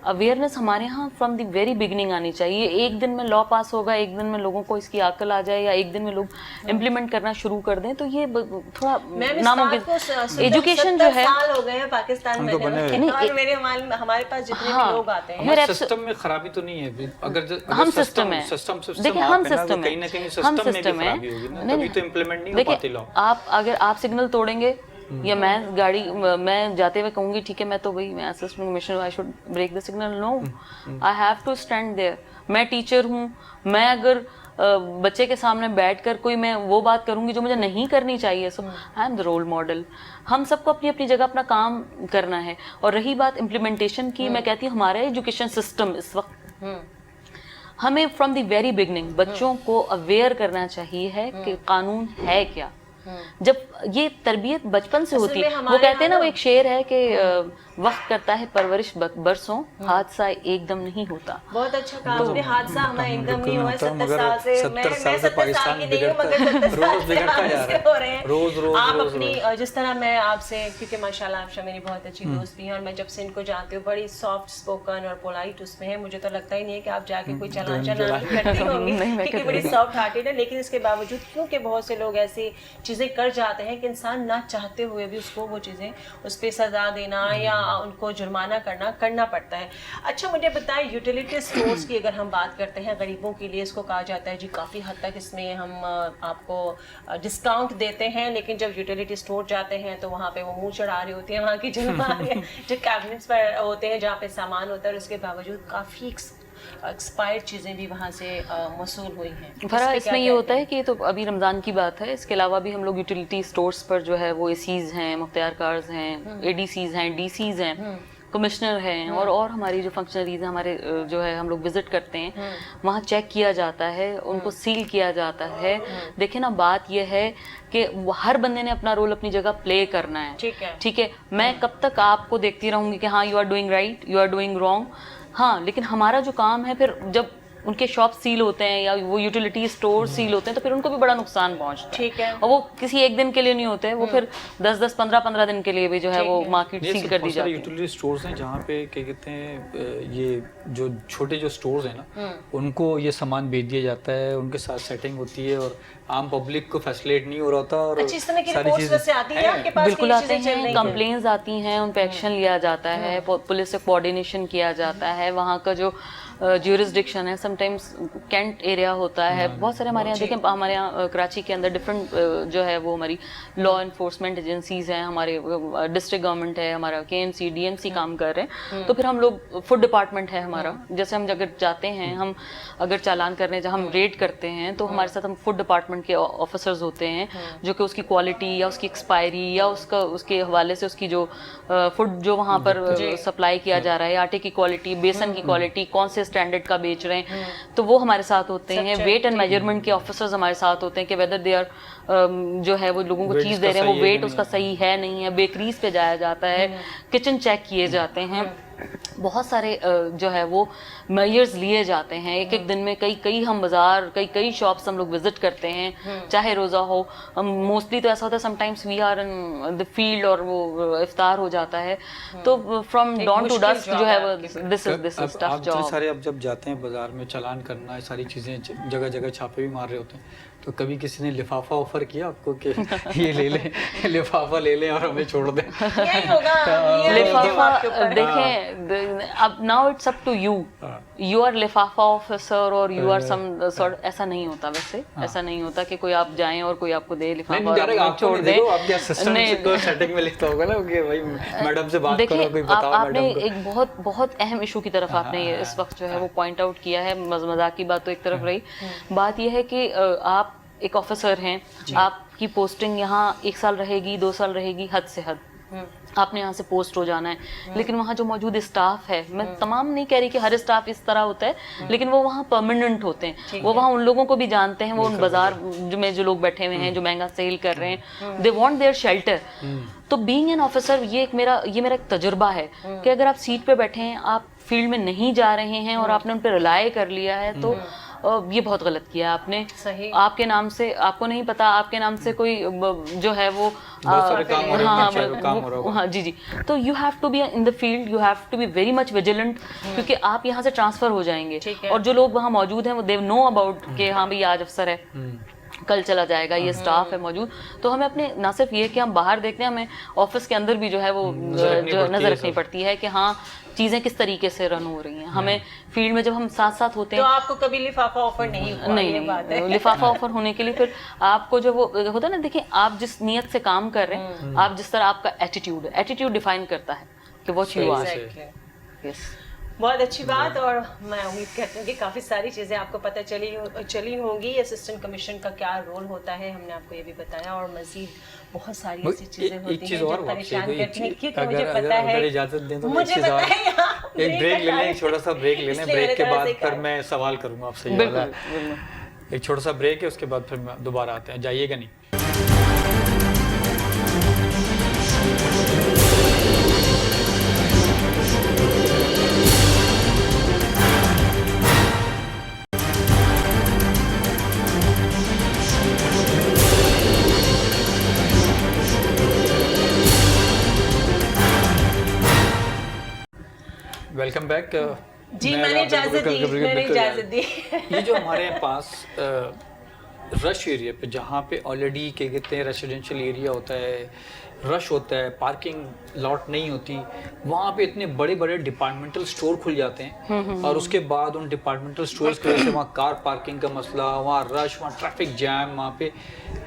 अवेयरनेस हमारे यहाँ फ्रॉम द वेरी बिगिनिंग आनी चाहिए। एक दिन में लॉ पास होगा, एक दिन में लोगों को इसकी अकल आ जाए, या एक दिन में लोग इम्प्लीमेंट करना शुरू कर दें, तो ये थोड़ा नामुमकिन। एजुकेशन जो है,
साल हो गए हैं पाकिस्तान में, और हमारे पास जितने भी लोग आते हैं,
सिस्टम में खराबी तो नहीं है। अगर
हम सिस्टम है, देखिए हम सिस्टम है, हम सिस्टम है,
तभी तो इम्प्लीमेंट नहीं हो पाती लॉ।
अगर आप सिग्नल तोड़ेंगे या मैं जाते हुए कहूंगी ठीक है मैं तो वही मैं assistant commissioner, I should break the signal, no, I have to stand there. मैं टीचर हूँ, मैं अगर बच्चे के सामने बैठकर कोई मैं वो बात करूंगी जो मुझे नहीं करनी चाहिए, so I am the role model. हम सबको अपनी अपनी जगह अपना काम करना है। और रही बात इम्प्लीमेंटेशन की, मैं कहती हूँ हमारा एजुकेशन सिस्टम इस वक्त हमें फ्रॉम द वेरी बिगनिंग बच्चों को अवेयर करना चाहिए है कि कानून है क्या। जब ये तरबियत बचपन से होती है, वो कहते हैं ना, वो एक शेर है कि वक्त करता है परवरिश बरसों, हादसा एकदम नहीं होता।
बहुत अच्छा कहा आपने, हादसा हमारा एकदम नहीं हुआ। 70 साल से मैं 70 साल की नहीं हूँ, मगर 70 साल से हो रहे हैं।
रोज
आप अपनी जिस तरह मैं आपसे, क्योंकि माशाल्लाह आप मेरी बहुत अच्छी दोस्त भी हैं, और मैं जब से इनको जानती हूँ बड़ी सॉफ्ट स्पोकन और पोलाइट उसमें है, मुझे तो लगता ही नहीं है कि आप जाके कोई चलान करती होंगी, क्योंकि बड़ी सॉफ्ट हार्टेड है। लेकिन इसके बावजूद क्योंकि बहुत से लोग ऐसी चीजें कर जाते हैं कि इंसान ना चाहते हुए भी उसको वो चीजें, उस पर सजा देना या उनको जुर्माना करना पड़ता है। अच्छा मुझे बताएं, यूटिलिटी स्टोर्स की अगर हम बात करते हैं, गरीबों के लिए इसको कहा जाता है जी काफ़ी हद तक इसमें हम आपको डिस्काउंट देते हैं, लेकिन जब यूटिलिटी स्टोर जाते हैं तो वहाँ पे वो मुँह चढ़ा रही होती है, वहाँ की जो कैबिनेट्स पर होते हैं जहाँ पे सामान होता है, और उसके बावजूद काफ़ी एक्सपायर्ड चीज़ें भी वहाँ से मौसूल हुई हैं।
फरा इसमें ये होता है कि तो अभी रमज़ान की बात है, इसके अलावा भी हम लोग यूटिलिटी स्टोर्स पर जो है वो एसीज़ हैं, मुख्तियार कार्स हैं, एडीसीज़ हैं, डीसीज़ हैं, कमिश्नर हैं और हमारी जो फंक्शनरीज हैं हमारे जो है हम लोग विजिट करते हैं, वहाँ चेक किया जाता है, उनको सील किया जाता है। देखिए ना, बात यह है कि हर बंदे ने अपना रोल अपनी जगह प्ले करना है। ठीक है, मैं कब तक आपको देखती रहूँगी कि हाँ you are doing right, you are doing wrong, हाँ, लेकिन हमारा जो काम है फिर जब उनके शॉप सील होते हैं या वो यूटिलिटी स्टोर सील होते हैं तो फिर उनको भी बड़ा नुकसान पहुंचता है।
ठीक है,
और वो किसी एक दिन के लिए नहीं होते हैं, वो फिर 10-10, 15-15 दिन के लिए भी जो है वो मार्केट सील कर दी जाती है।
यूटिलिटी स्टोर्स हैं जहाँ पे क्या कहते हैं, ये जो छोटे जो स्टोर्स हैं ना, उनको ये सामान बेच दिया जाता है, उनके साथ सेटिंग होती है और आम पब्लिक को फैसिलिटेट नहीं हो रहा था। और
अच्छी इस तरह की रिपोर्ट्स वैसे आती है आपके पास?
बिल्कुल आते हैं, कंप्लेंट्स आती हैं, उन पे एक्शन लिया जाता है, पुलिस से कोऑर्डिनेशन किया जाता है। वहाँ का जो ज्यूरिसडिक्शन है, समटाइम्स कैंट एरिया होता है, बहुत सारे हमारे यहाँ देखें, हमारे यहाँ कराची के अंदर डिफरेंट जो है वो हमारी लॉ इन्फोर्समेंट एजेंसीज हैं, हमारे डिस्ट्रिक्ट गवर्नमेंट है, हमारा KMC DMC काम कर रहे हैं। तो फिर हम लोग फूड डिपार्टमेंट है हमारा, जैसे हम अगर जाते हैं, हम अगर चालान करने जब हम रेड करते हैं तो हमारे साथ हम फूड डिपार्टमेंट के ऑफिसर्स होते हैं जो कि उसकी क्वालिटी या उसकी एक्सपायरी या उसके हवाले से उसकी जो फूड जो वहाँ पर सप्लाई किया जा रहा है, आटे की क्वालिटी, बेसन की क्वालिटी, कौन से स्टैंडर्ड का बेच रहे हैं, तो वो हमारे साथ होते हैं। वेट एंड मेजरमेंट के ऑफिसर्स हमारे साथ होते हैं कि वेदर दे आर जो है वो लोगों को चीज़ दे रहे हैं वो वेट उसका सही है नहीं है। बेकरीज पे जाया जाता है, किचन चेक किए जाते हैं, बहुत सारे जो है वो मेजर्स लिए जाते हैं। एक एक दिन में कई हम बाजार कई शॉप्स हम लोग विजिट करते हैं, चाहे रोज़ा हो। मोस्टली तो ऐसा होता है sometimes we are in the field और वो इफ्तार हो जाता है, तो फ्रॉम डॉन टू डस्क जो है वो दिस इज टफ जॉब।
सारे अब जब जाते हैं बाजार में चालान करना, ये सारी चीज़ें जगह जगह छापे भी मार रहे होते हैं, तो कभी किसी ने लिफाफा ऑफर किया आपको कि ये ले लें, लिफाफा ले लें और हमें छोड़ दें?
यही होगा
लिफाफा। देखें अब now it's up to you, you are लिफाफा ऑफिसर और यू आर सम सॉर्ट, ऐसा नहीं होता वैसे, ऐसा नहीं होता कि कोई आप जाएं और कोई आपको दे लिफाफा और आप छोड़ दें।
आपके असिस्टेंट को सेटिंग में लिखता होगा ना कि भाई मैडम से बात करो, कोई बताओ।
आपने एक बहुत अहम इशू की तरफ आपने इस वक्त जो है वो पॉइंट आउट किया है। मजाक की बात तो एक तरफ रही, बात यह है कि आप एक ऑफिसर हैं, आपकी पोस्टिंग यहाँ 1 साल रहेगी, 2 साल रहेगी, हद से हद आपने यहाँ से पोस्ट हो जाना है। लेकिन वहाँ जो मौजूद स्टाफ है, मैं तमाम नहीं कह रही कि हर स्टाफ इस तरह होता है, लेकिन वो वहाँ परमानेंट होते हैं, वो वहाँ उन लोगों को भी जानते हैं, वो उन बाजार में जो लोग बैठे हुए हैं जो महंगा सेल कर रहे हैं, दे वांट देयर शेल्टर। तो बीइंग एन ऑफिसर ये मेरा एक तजुर्बा है कि अगर आप सीट पे बैठे हैं, आप फील्ड में नहीं जा रहे हैं और आपने उन पर रिलाय कर लिया है, तो ये बहुत गलत किया आपने।
सही।
आपके नाम से, आपको नहीं पता आपके नाम से कोई जो है वो हाँ जी, तो you have to be in the field, you have to be very much vigilant, क्योंकि आप यहाँ से ट्रांसफर हो जाएंगे और जो लोग वहाँ मौजूद हैं वो दे नो अबाउट कि हाँ भाई आज अफसर है, कल चला जाएगा, ये स्टाफ है मौजूद। तो हमें अपने ना सिर्फ ये कि हम बाहर देखते हैं, हमें ऑफिस के अंदर भी जो है वो जो नजर रखनी पड़ती है कि हाँ चीजें किस तरीके से रन हो रही हैं। हमें फील्ड में जब हम साथ साथ होते हैं,
तो आपको कभी लिफाफा ऑफर नहीं हुआ?
नहीं, लिफाफा ऑफर होने के लिए फिर आपको जो वो होता है ना, देखिए आप जिस नियत से काम कर रहे हैं, आप जिस तरह आपका एटीट्यूड डिफाइन करता है कि व्हाट यू आर। यस,
बहुत अच्छी बात। और मैं उम्मीद करती हूँ कि काफ़ी सारी चीज़ें आपको पता चली होंगी, असिस्टेंट कमीशन का क्या रोल होता है, हमने आपको ये भी बताया, और मज़ीद बहुत सारी ऐसी चीज़ें होती हैं जो परेशान करती हैं। क्योंकि मुझे पता है,
अगर इजाज़त दें तो
मुझे पता है
एक ब्रेक ले लें, छोटा सा ब्रेक ले लें, ब्रेक के बाद फिर मैं सवाल करूँगा आपसे। एक छोटा सा ब्रेक है, उसके बाद फिर दोबारा आते हैं, जाइएगा नहीं। Welcome back.
जी, मैंने इजाज़त दी।
ये जो हमारे पास रश एरिया पे, जहाँ पे ऑलरेडी क्या कहते हैं रेसिडेंशियल एरिया होता है रश होता है, पार्किंग लॉट नहीं होती, वहाँ पे इतने बड़े बड़े डिपार्टमेंटल स्टोर खुल जाते हैं और उसके बाद उन डिपार्टमेंटल स्टोर्स की वजह से वहाँ कार पार्किंग का मसला, वहाँ रश, वहाँ ट्रैफिक जैम, वहाँ पे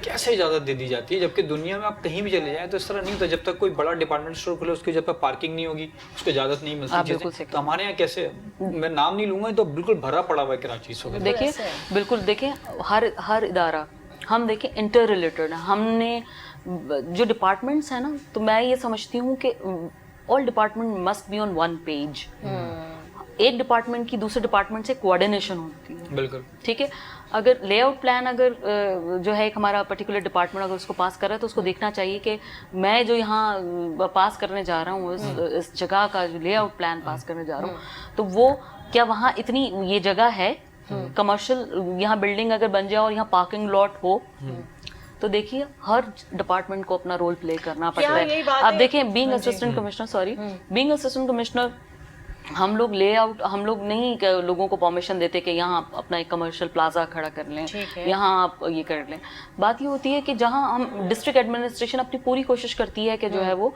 कैसे इजाज़त दे दी जाती है, जबकि दुनिया में आप कहीं भी चले जाएं तो इस तरह नहीं होता। जब तक कोई बड़ा डिपार्टमेंट स्टोर खुले उसकी जब तक पार्किंग नहीं होगी उसको इजाज़त नहीं मिलती। तो हमारे यहाँ कैसे, मैं नाम नहीं लूँगा, तो बिल्कुल भरा पड़ा हुआ है कराची से।
देखिए बिल्कुल, देखें हर इदारा हम देखें इंटर रिलेटेड है। हमने जो डिपार्टमेंट्स हैं ना, तो मैं ये समझती हूँ कि all department must be on one page. एक डिपार्टमेंट की दूसरे डिपार्टमेंट से कोऑर्डिनेशन होती है,
बिल्कुल
ठीक है। अगर लेआउट प्लान अगर जो है एक हमारा पर्टिकुलर डिपार्टमेंट अगर उसको पास कर रहा है तो उसको देखना चाहिए कि मैं जो यहाँ पास करने जा रहा हूँ, इस जगह का जो लेआउट प्लान पास करने जा रहा हूँ, तो वो क्या वहाँ इतनी ये जगह है कमर्शियल, यहाँ बिल्डिंग अगर बन जाए और यहाँ पार्किंग लॉट हो, तो देखिए हर डिपार्टमेंट को अपना रोल प्ले करना पड़ता है। अब देखें बीइंग असिस्टेंट कमिश्नर हम लोग लेआउट, हम लोग नहीं लोगों को परमिशन देते कि यहाँ आप अपना एक कमर्शियल प्लाजा खड़ा कर लें, यहाँ आप ये कर लें। बात ये होती है कि जहाँ हम डिस्ट्रिक्ट एडमिनिस्ट्रेशन अपनी पूरी कोशिश करती है कि जो है वो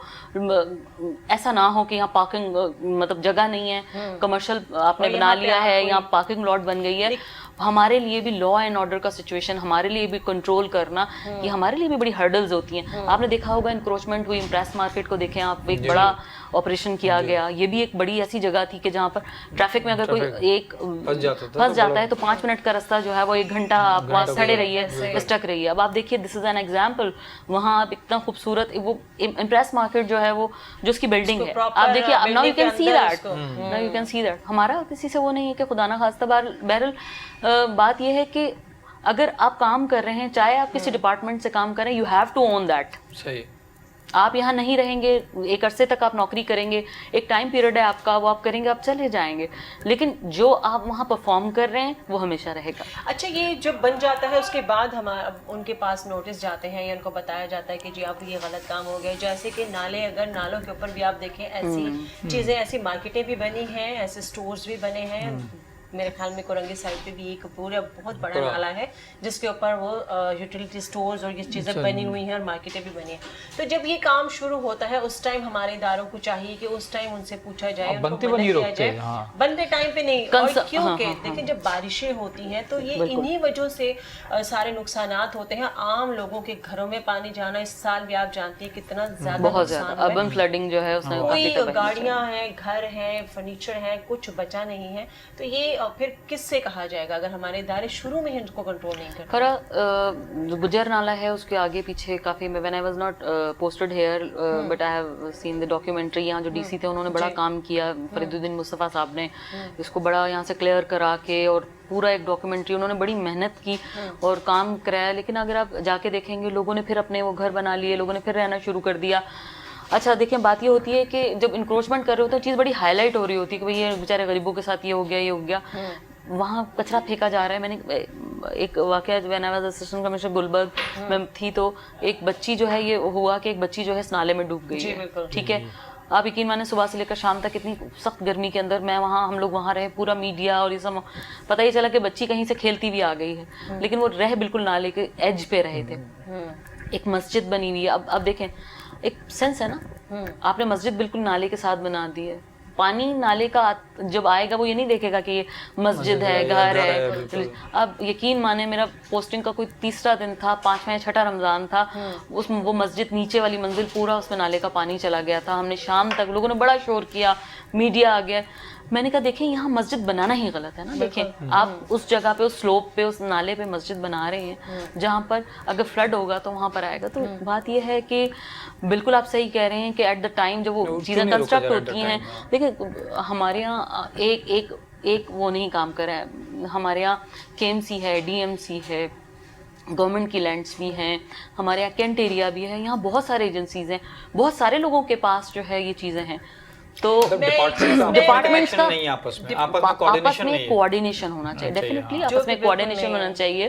ऐसा ना हो कि यहाँ पार्किंग मतलब जगह नहीं है, कमर्शियल आपने बना लिया है, यहाँ पार्किंग लॉट बन गई है। हमारे लिए भी लॉ एंड ऑर्डर का सिचुएशन, हमारे लिए भी कंट्रोल करना, ये हमारे लिए भी बड़ी हर्डल्स होती हैं। आपने देखा होगा इंक्रोचमेंट हुई, इम्प्रेस मार्केट को देखें आप, एक बड़ा ऑपरेशन किया गया। ये भी एक बड़ी ऐसी जगह थी कि जहाँ पर ट्रैफिक में अगर कोई एक फंस जाता है तो 5 मिनट का रास्ता जो है वो 1 घंटा आप वहाँ खड़े रहिए, स्टक रहिए। अब आप देखिए, दिस इज एन एग्जाम्पल, वहाँ आप इतना खूबसूरत वो इम्प्रेस मार्केट जो है वो जो उसकी बिल्डिंग है, आप देखिए now you can see that. हमारा किसी से वो नहीं है कि खुदा ना खास्ता। बहरहाल बात यह है कि अगर आप काम कर रहे हैं, चाहे आप किसी डिपार्टमेंट से काम करें, you have to own that.
सही,
आप यहाँ नहीं रहेंगे, एक अरसे तक आप नौकरी करेंगे, एक टाइम पीरियड है आपका, वो आप करेंगे, आप चले जाएंगे, लेकिन जो आप वहाँ परफॉर्म कर रहे हैं वो हमेशा रहेगा।
अच्छा, ये जब बन जाता है उसके बाद हमारा उनके पास नोटिस जाते हैं या उनको बताया जाता है कि जी आप ये गलत काम हो गया, जैसे कि नाले, अगर नालों के ऊपर भी आप देखें ऐसी चीज़ें, ऐसी मार्केटें भी बनी हैं, ऐसे स्टोर्स भी बने हैं। मेरे ख्याल में कोरंगी साइड पे भी एक पूरा बहुत बड़ा नाला है जिसके ऊपर वो यूटिलिटी स्टोर्स और ये चीज़ें बनी हुई हैं और मार्केटें भी बनी हैं। तो जब ये काम शुरू होता है उस टाइम हमारे इदारों को चाहिए कि उस टाइम उनसे पूछा जाए,
बनते बनी रोकते हैं,
बनते टाइम पे नहीं। और क्योंकि देखिए जब बारिशें होती हैं तो ये इन्हीं वजह से सारे नुकसानात होते हैं। आम लोगों के घरों में पानी जाना, इस साल भी आप जानती है कितना ज्यादा,
बहुत ज्यादा अर्बन फ्लडिंग जो है उसने,
कोई गाड़ियां हैं, घर हैं, फर्नीचर है, कुछ बचा नहीं है। तो ये फिर किससे कहा जाएगा अगर हमारे इदारे शुरू में ही इनको कंट्रोल नहीं करते?
खरा गुजर नाला है, उसके आगे पीछे काफ़ी, when I was not posted here but I have seen the documentary, यहाँ जो डीसी थे उन्होंने बड़ा काम किया, फरीदुद्दीन मुस्तफ़ा साहब ने इसको बड़ा यहाँ से क्लियर करा के और पूरा एक डॉक्यूमेंट्री उन्होंने बड़ी मेहनत की और काम कराया। लेकिन अगर आप जाके देखेंगे, लोगों ने फिर अपने वो घर बना लिए, लोगों ने फिर रहना शुरू कर दिया। अच्छा देखिए, बात ये होती है कि जब इंक्रोचमेंट कर रहे होते हैं चीज़ बड़ी हाईलाइट हो रही होती है कि भाई ये बेचारे गरीबों के साथ ये हो गया, ये हो गया, वहाँ कचरा फेंका जा रहा है। मैंने एक वाकया, when I was assistant commissioner Gulberg में थी, तो एक बच्ची जो है, ये हुआ कि एक बच्ची जो है इस नाले में डूब गई है, ठीक है। आप यकीन माने सुबह से लेकर शाम तक इतनी सख्त गर्मी के अंदर मैं वहाँ, हम लोग वहाँ रहे, पूरा मीडिया और ये सब, पता ही चला कि बच्ची कहीं से खेलती भी आ गई है, लेकिन वो रह बिल्कुल नाले के एज पे रहे थे। एक मस्जिद बनी हुई है, अब देखें, एक सेंस है ना, आपने मस्जिद बिल्कुल नाले के साथ बना दी है। पानी नाले का जब आएगा वो ये नहीं देखेगा कि ये मस्जिद है, घर है। अब यकीन माने, मेरा पोस्टिंग का कोई 3रा दिन था, 5वां या 6ठा रमज़ान था, उसमें वो मस्जिद नीचे वाली मंजिल पूरा उसमें नाले का पानी चला गया था। हमने शाम तक, लोगों ने बड़ा शोर किया, मीडिया आ गया। मैंने कहा देखें, यहाँ मस्जिद बनाना ही गलत है ना। देखें आप उस जगह पे, उस स्लोप पे, उस नाले पे मस्जिद बना रहे हैं जहाँ पर अगर फ्लड होगा तो वहाँ पर आएगा। तो बात ये है कि बिल्कुल आप सही कह रहे हैं कि एट द टाइम जब वो चीज़ें कंस्ट्रक्ट होती हैं, देखिए हमारे यहाँ एक वो नहीं काम कर रहा है। हमारे यहाँ KMC है, DMC है, गवर्नमेंट की लैंड्स भी हैं, हमारे यहाँ कैंट एरिया भी है, यहाँ बहुत सारे एजेंसीज हैं, बहुत सारे लोगों के पास जो है ये चीज़ें हैं। तो डिपार्टमेंट्स का आपस में कोऑर्डिनेशन होना चाहिए, डेफिनेटली आपस में कोऑर्डिनेशन होना चाहिए।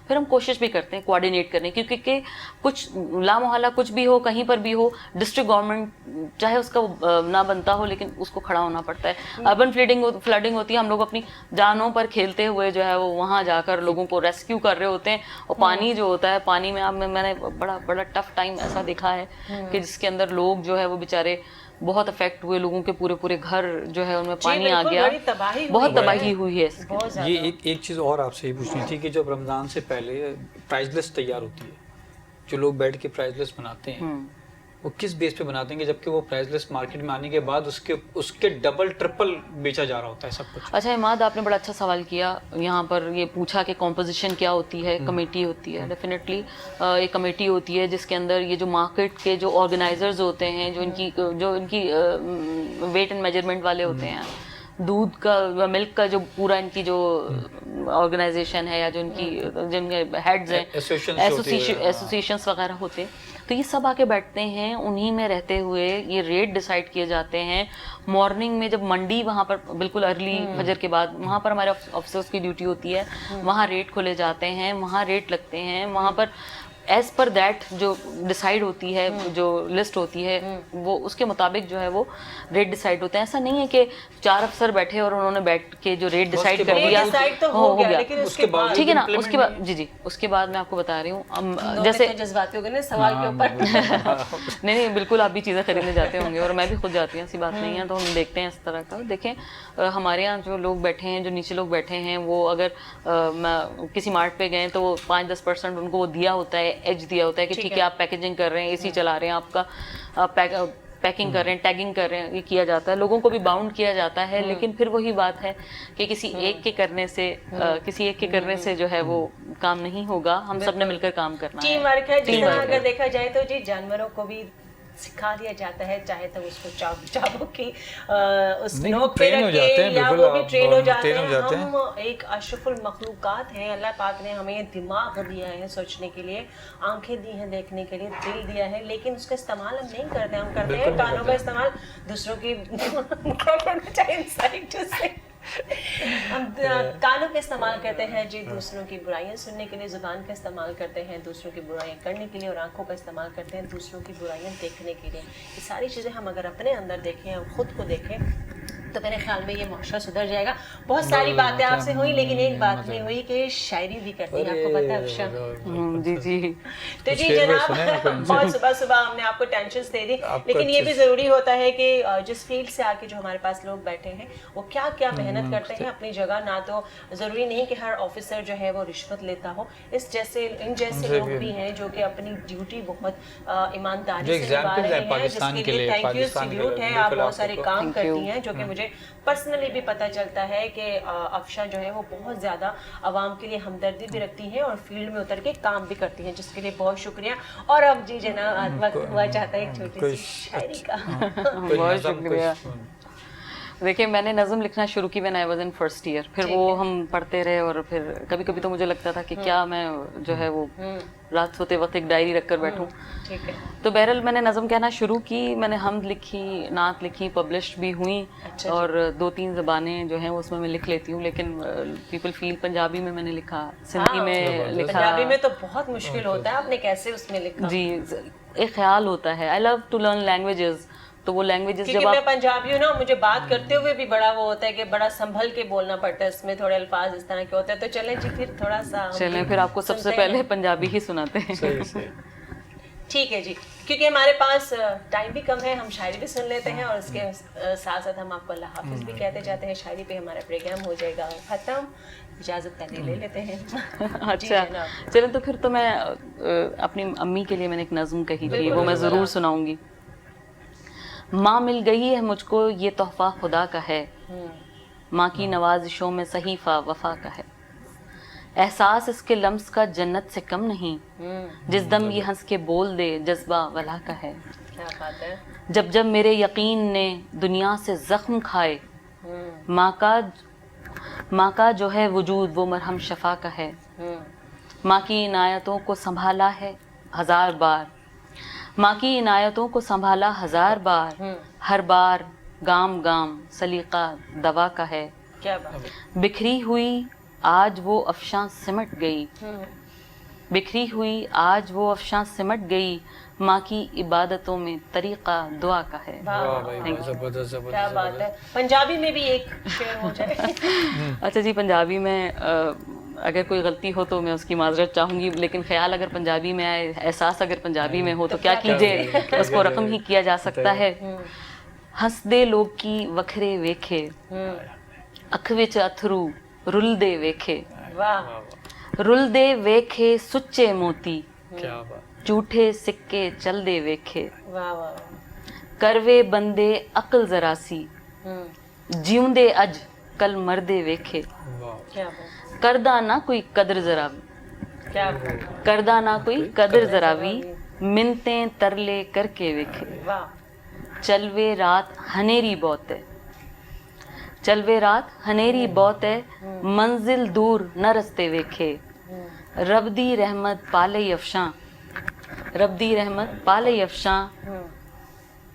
پھر ہم کوشش بھی کرتے ہیں کوآرڈینیٹ کرنے کی, کیونکہ کچھ لامحالہ کچھ بھی ہو, کہیں پر بھی ہو, ڈسٹرکٹ گورنمنٹ چاہے اس کا نہ بنتا ہو لیکن اس کو کھڑا ہونا پڑتا ہے. اربن فلڈنگ ہوتی ہے, ہم لوگ اپنی جانوں پر کھیلتے ہوئے جو ہے وہ وہاں جا کر لوگوں کو ریسکیو کر رہے ہوتے ہیں. اور پانی جو ہوتا ہے, پانی میں میں نے بڑا ٹف ٹائم ایسا دیکھا ہے کہ جس کے اندر لوگ جو ہے وہ بیچارے بہت افیکٹ ہوئے, لوگوں کے پورے گھر جو ہے ان میں پانی آ گیا, بہت تباہی ہوئی ہے.
یہ ایک چیز اور آپ سے یہ پوچھنی تھی کہ جب رمضان سے پہلے پرائز لسٹ تیار ہوتی ہے, جو لوگ بیٹھ کے پرائز لسٹ بناتے ہیں وہ کس بیس پہ بناتے ہیں کہ جبکہ وہ پرائز لسٹ مارکیٹ میں آنے کے بعد اس کے ڈبل ٹرپل بیچا جا رہا ہوتا ہے سب کچھ؟
اچھا عماد, آپ نے بڑا اچھا سوال کیا. یہاں پر یہ پوچھا کہ کمپوزیشن کیا ہوتی ہے. کمیٹی ہوتی ہے, ڈیفینیٹلی ایک کمیٹی ہوتی ہے جس کے اندر یہ جو مارکیٹ کے جو آرگنائزرز ہوتے ہیں, جو ان کی ویٹ اینڈ میجرمنٹ والے ہوتے ہیں, دودھ کا ملک کا جو پورا ان کی جو آرگنائزیشن ہے یا جو ان کی جن کے ہیڈز ہیں, ایسوسیشنس وغیرہ ہوتے ہیں, تو یہ سب آ کے بیٹھتے ہیں. انہی میں رہتے ہوئے یہ ریٹ ڈیسائیڈ کیے جاتے ہیں. مارننگ میں جب منڈی وہاں پر بالکل ارلی فجر کے بعد وہاں پر ہمارے آفیسرس کی ڈیوٹی ہوتی ہے, وہاں ریٹ کھولے جاتے ہیں, وہاں ریٹ لگتے ہیں, وہاں پر ایز پر دیٹ جو ڈیسائیڈ ہوتی ہے, جو لسٹ ہوتی ہے وہ اس کے مطابق جو ہے وہ ریٹ ڈیسائیڈ ہوتے ہیں. ایسا نہیں ہے کہ 4 افسر بیٹھے اور انہوں نے بیٹھ کے جو ریٹ ڈیسائیڈ کر دیا ہو گیا, ٹھیک ہے نا. اس کے بعد جی اس کے بعد میں آپ کو بتا رہی ہوں, جیسے
جذباتی ہو گئے سوال کے اوپر.
نہیں بالکل, آپ بھی چیزیں خریدنے جاتے ہوں گے اور میں بھی خود جاتی ہوں, ایسی بات نہیں ہے. تو ہم دیکھتے ہیں اس طرح کا. دیکھیں ہمارے یہاں جو لوگ بیٹھے ہیں, جو نیچے لوگ بیٹھے ہیں, وہ اگر کسی مارٹ پہ گئے تو وہ 5-10% ان کو وہ دیا ہوتا ہے, ایج دیا ہوتا ہے کہ ٹھیک ہے آپ پیکیجنگ کر رہے ہیں, اے سی چلا رہے ہیں, آپ کا پیکنگ کر رہے ہیں, ٹیگنگ کر رہے ہیں, یہ کیا جاتا ہے. لوگوں کو بھی باؤنڈ کیا جاتا ہے. لیکن پھر وہی بات ہے کہ کسی ایک کے کرنے سے جو ہے وہ کام نہیں ہوگا. ہم سب نے مل کر کام کرنا ہے.
ٹیم ورک ہے. جس طرح اگر دیکھا جائے تو جی جانوروں کو بھی سکھا دیا جاتا ہے, چاہے تو اس کو چابک کی اس نوک پہ رکھے یا وہ بھی ٹرین ہو جاتے ہیں. ہم ایک اشرف المخلوقات ہیں. اللہ پاک نے ہمیں دماغ دیا ہے سوچنے کے لیے, آنکھیں دی ہیں دیکھنے کے لیے, دل دیا ہے, لیکن اس کا استعمال ہم نہیں کرتے. ہم کرتے ہیں کانوں کا استعمال دوسروں کی ہم کانوں کا استعمال کرتے ہیں جی دوسروں کی برائیاں سننے کے لیے, زبان کا استعمال کرتے ہیں دوسروں کی برائیاں کرنے کے لیے, اور آنکھوں کا استعمال کرتے ہیں دوسروں کی برائیاں دیکھنے کے لیے. یہ ساری چیزیں ہم اگر اپنے اندر دیکھیں اور خود کو دیکھیں تو میرے خیال میں یہ معاشرہ سدھر جائے گا. بہت ساری باتیں آپ سے ہوئی, لیکن ایک بات نہیں ہوئی کہ شاعری بھی کرتی ہیں, آپ کو پتہ ہے افشا.
جی
تو جی جناب, بہت صبح ہم نے آپ کو ٹینشنز دے دی, لیکن یہ بھی ضروری ہوتا ہے کہ جس فیلڈ سے آ کے جو ہمارے پاس لوگ بیٹھے ہیں وہ کیا کیا محنت کرتے ہیں اپنی جگہ. نہ تو ضروری نہیں کہ ہر آفیسر جو ہے وہ رشوت لیتا ہو. ان جیسے لوگ بھی ہیں جو کہ اپنی ڈیوٹی بہت ایمانداری سے نبھا رہے ہیں, جس کے لیے تھینک یو, سیلیوٹ ہے. آپ بہت سارے کام کرتی ہیں جو کہ مجھے پرسنلی بھی پتہ چلتا ہے کہ افشا جو ہے وہ بہت زیادہ عوام کے لیے ہمدردی بھی رکھتی ہیں اور فیلڈ میں اتر کے کام بھی کرتی ہیں, جس کے لیے بہت شکریہ. اور اب جی جناب وقت ہوا چاہتا ہے ایک چھوٹی سی شاعری کا.
بہت شکریہ. دیکھیں میں نے نظم لکھنا شروع کی when I was in first year, پھر وہ ہم پڑھتے رہے اور پھر کبھی کبھی تو مجھے لگتا تھا کہ کیا میں جو ہے وہ رات سوتے وقت ایک ڈائری رکھ کر بیٹھوں. تو بہرحال میں نے نظم کہنا شروع کی. میں نے حمد لکھی, نعت لکھی, پبلشڈ بھی ہوئیں, اور 2-3 زبانیں جو ہیں اس میں لکھ لیتی ہوں. لیکن پیپل فیل پنجابی میں نے لکھا, سندھی میں لکھا.
پنجابی میں تو بہت مشکل ہوتا ہے, آپ نے کیسے اس میں لکھا؟
جی ایک خیال ہوتا ہے, I love to learn languages. تو وہ لینگویجز جب
میں پنجابی ہوں نا, مجھے بات کرتے ہوئے بھی بڑا وہ ہوتا ہے کہ بڑا سنبھل کے بولنا پڑتا ہے, اس میں تھوڑے الفاظ اس طرح کے ہوتے ہیں. تو چلیں جی پھر تھوڑا سا
پھر آپ کو سب سے پہلے پنجابی ہی سناتے ہیں.
ٹھیک ہے جی, کیونکہ ہمارے پاس ٹائم بھی کم ہے, ہم شاعری بھی سن لیتے ہیں اور اس کے ساتھ ساتھ ہم آپ کو اللہ حافظ بھی کہتے جاتے ہیں. شاعری پہ ہمارا پروگرام ہو جائے گا ختم, اجازت پہلے لے لیتے ہیں.
اچھا چلیں, تو پھر تو میں اپنی امی کے لیے میں نے ایک نظم کہی تھی, وہ میں ضرور سناؤں گی. ماں مل گئی ہے مجھ کو یہ تحفہ خدا کا ہے, ماں کی نوازشوں میں صحیفہ وفا کا ہے. احساس اس کے لمس کا جنت سے کم نہیں, جس دم یہ ہنس کے بول دے جذبہ ولا کا ہے. جب جب میرے یقین نے دنیا سے زخم کھائے, ماں کا جو ہے وجود وہ مرہم شفا کا ہے. ماں کی عنایتوں کو سنبھالا ہے 1000 بار, ماں کی عنایتوں کو سنبھالا 1000 بار, ہر بار گام گام سلیقہ دوا کا ہے. بکھری ہوئی آج وہ افشاں سمٹ گئی, बिखरी हुई आज वो अफशां सिमट गई, माँ की इबादतों में तरीका दुआ का है।
वाह भाई
Thank
वाह, जबरदस्त जबरदस्त
क्या बात है, पंजाबी में भी एक शेर हो जाए।
अच्छा जी, पंजाबी में अगर कोई गलती हो तो मैं उसकी माजरत चाहूँगी, लेकिन ख्याल अगर पंजाबी में आए, एहसास अगर पंजाबी में हो तो क्या कीजिए, उसको रकम ही किया जा सकता है। हंसदे लोग की वखरे वेखे, अख विच अथरू रुलदे वेखे,
वाह
रुलदे वेखे सुच्चे मोती,
क्या बात,
झूठे सिक्के चलदे वेखे,
वाह वाह।
करवे बंदे अकल जरासी,
हम्म,
जिउंदे अज कल मरदे वेखे,
वाह,
क्या बात,
करदा ना कोई कदर जरावी,
क्या बात,
करदा ना कोई कदर जरावी, मिनतें तरले करके वेखे,
वाह
चलवे रात हनेरी बहुत है, चलवे रात हनेरी बहुत है, मंजिल दूर न रस्ते वेखे, रब दी रहमत पाले अफशां, रब दी रहमत पाले अफशां,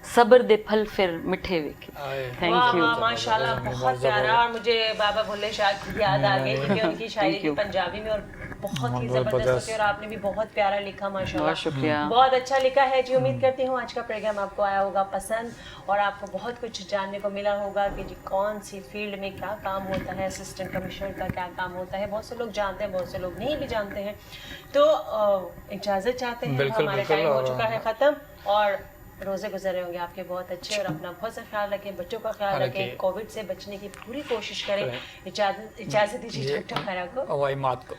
सब्र दे फल फिर मिठे वेखे।
आए,
थैंक
वाह
यू।
वाह, माशाल्लाह, बहुत प्यारा। और मुझे बाबा बुल्ले शाह की याद आ गई क्योंकि उनकी शायरी
Thank
थी
you।
पंजाबी में और बहुत ही
बहुत
जबरदस्त
जबरदस्त।
होती है, और आपने भी बहुत प्यारा लिखा माशाल्लाह।
बहुत शुक्रिया।
बहुत अच्छा लिखा है जी। उम्मीद करती हूँ आज का प्रोग्राम आपको आया होगा पसंद, और आपको बहुत कुछ जानने को मिला होगा कि जी कौन सी फील्ड में क्या काम होता है, असिस्टेंट कमिश्नर का क्या काम होता है। बहुत से लोग जानते हैं, बहुत से लोग नहीं भी जानते हैं। तो इजाज़त चाहते हैं,
बिल्कुल,
हमारा
बिल्कुल,
टाइम हो
और-
चुका है ख़त्म, और रोज़े गुजर रहे होंगे आपके बहुत अच्छे, और अपना बहुत सा ख्याल रखें, बच्चों का ख्याल रखें,
रखें।
कोविड से बचने की पूरी कोशिश करें। इजाज़त दीजिए डॉक्टर खैरा को।
हवाई मात को।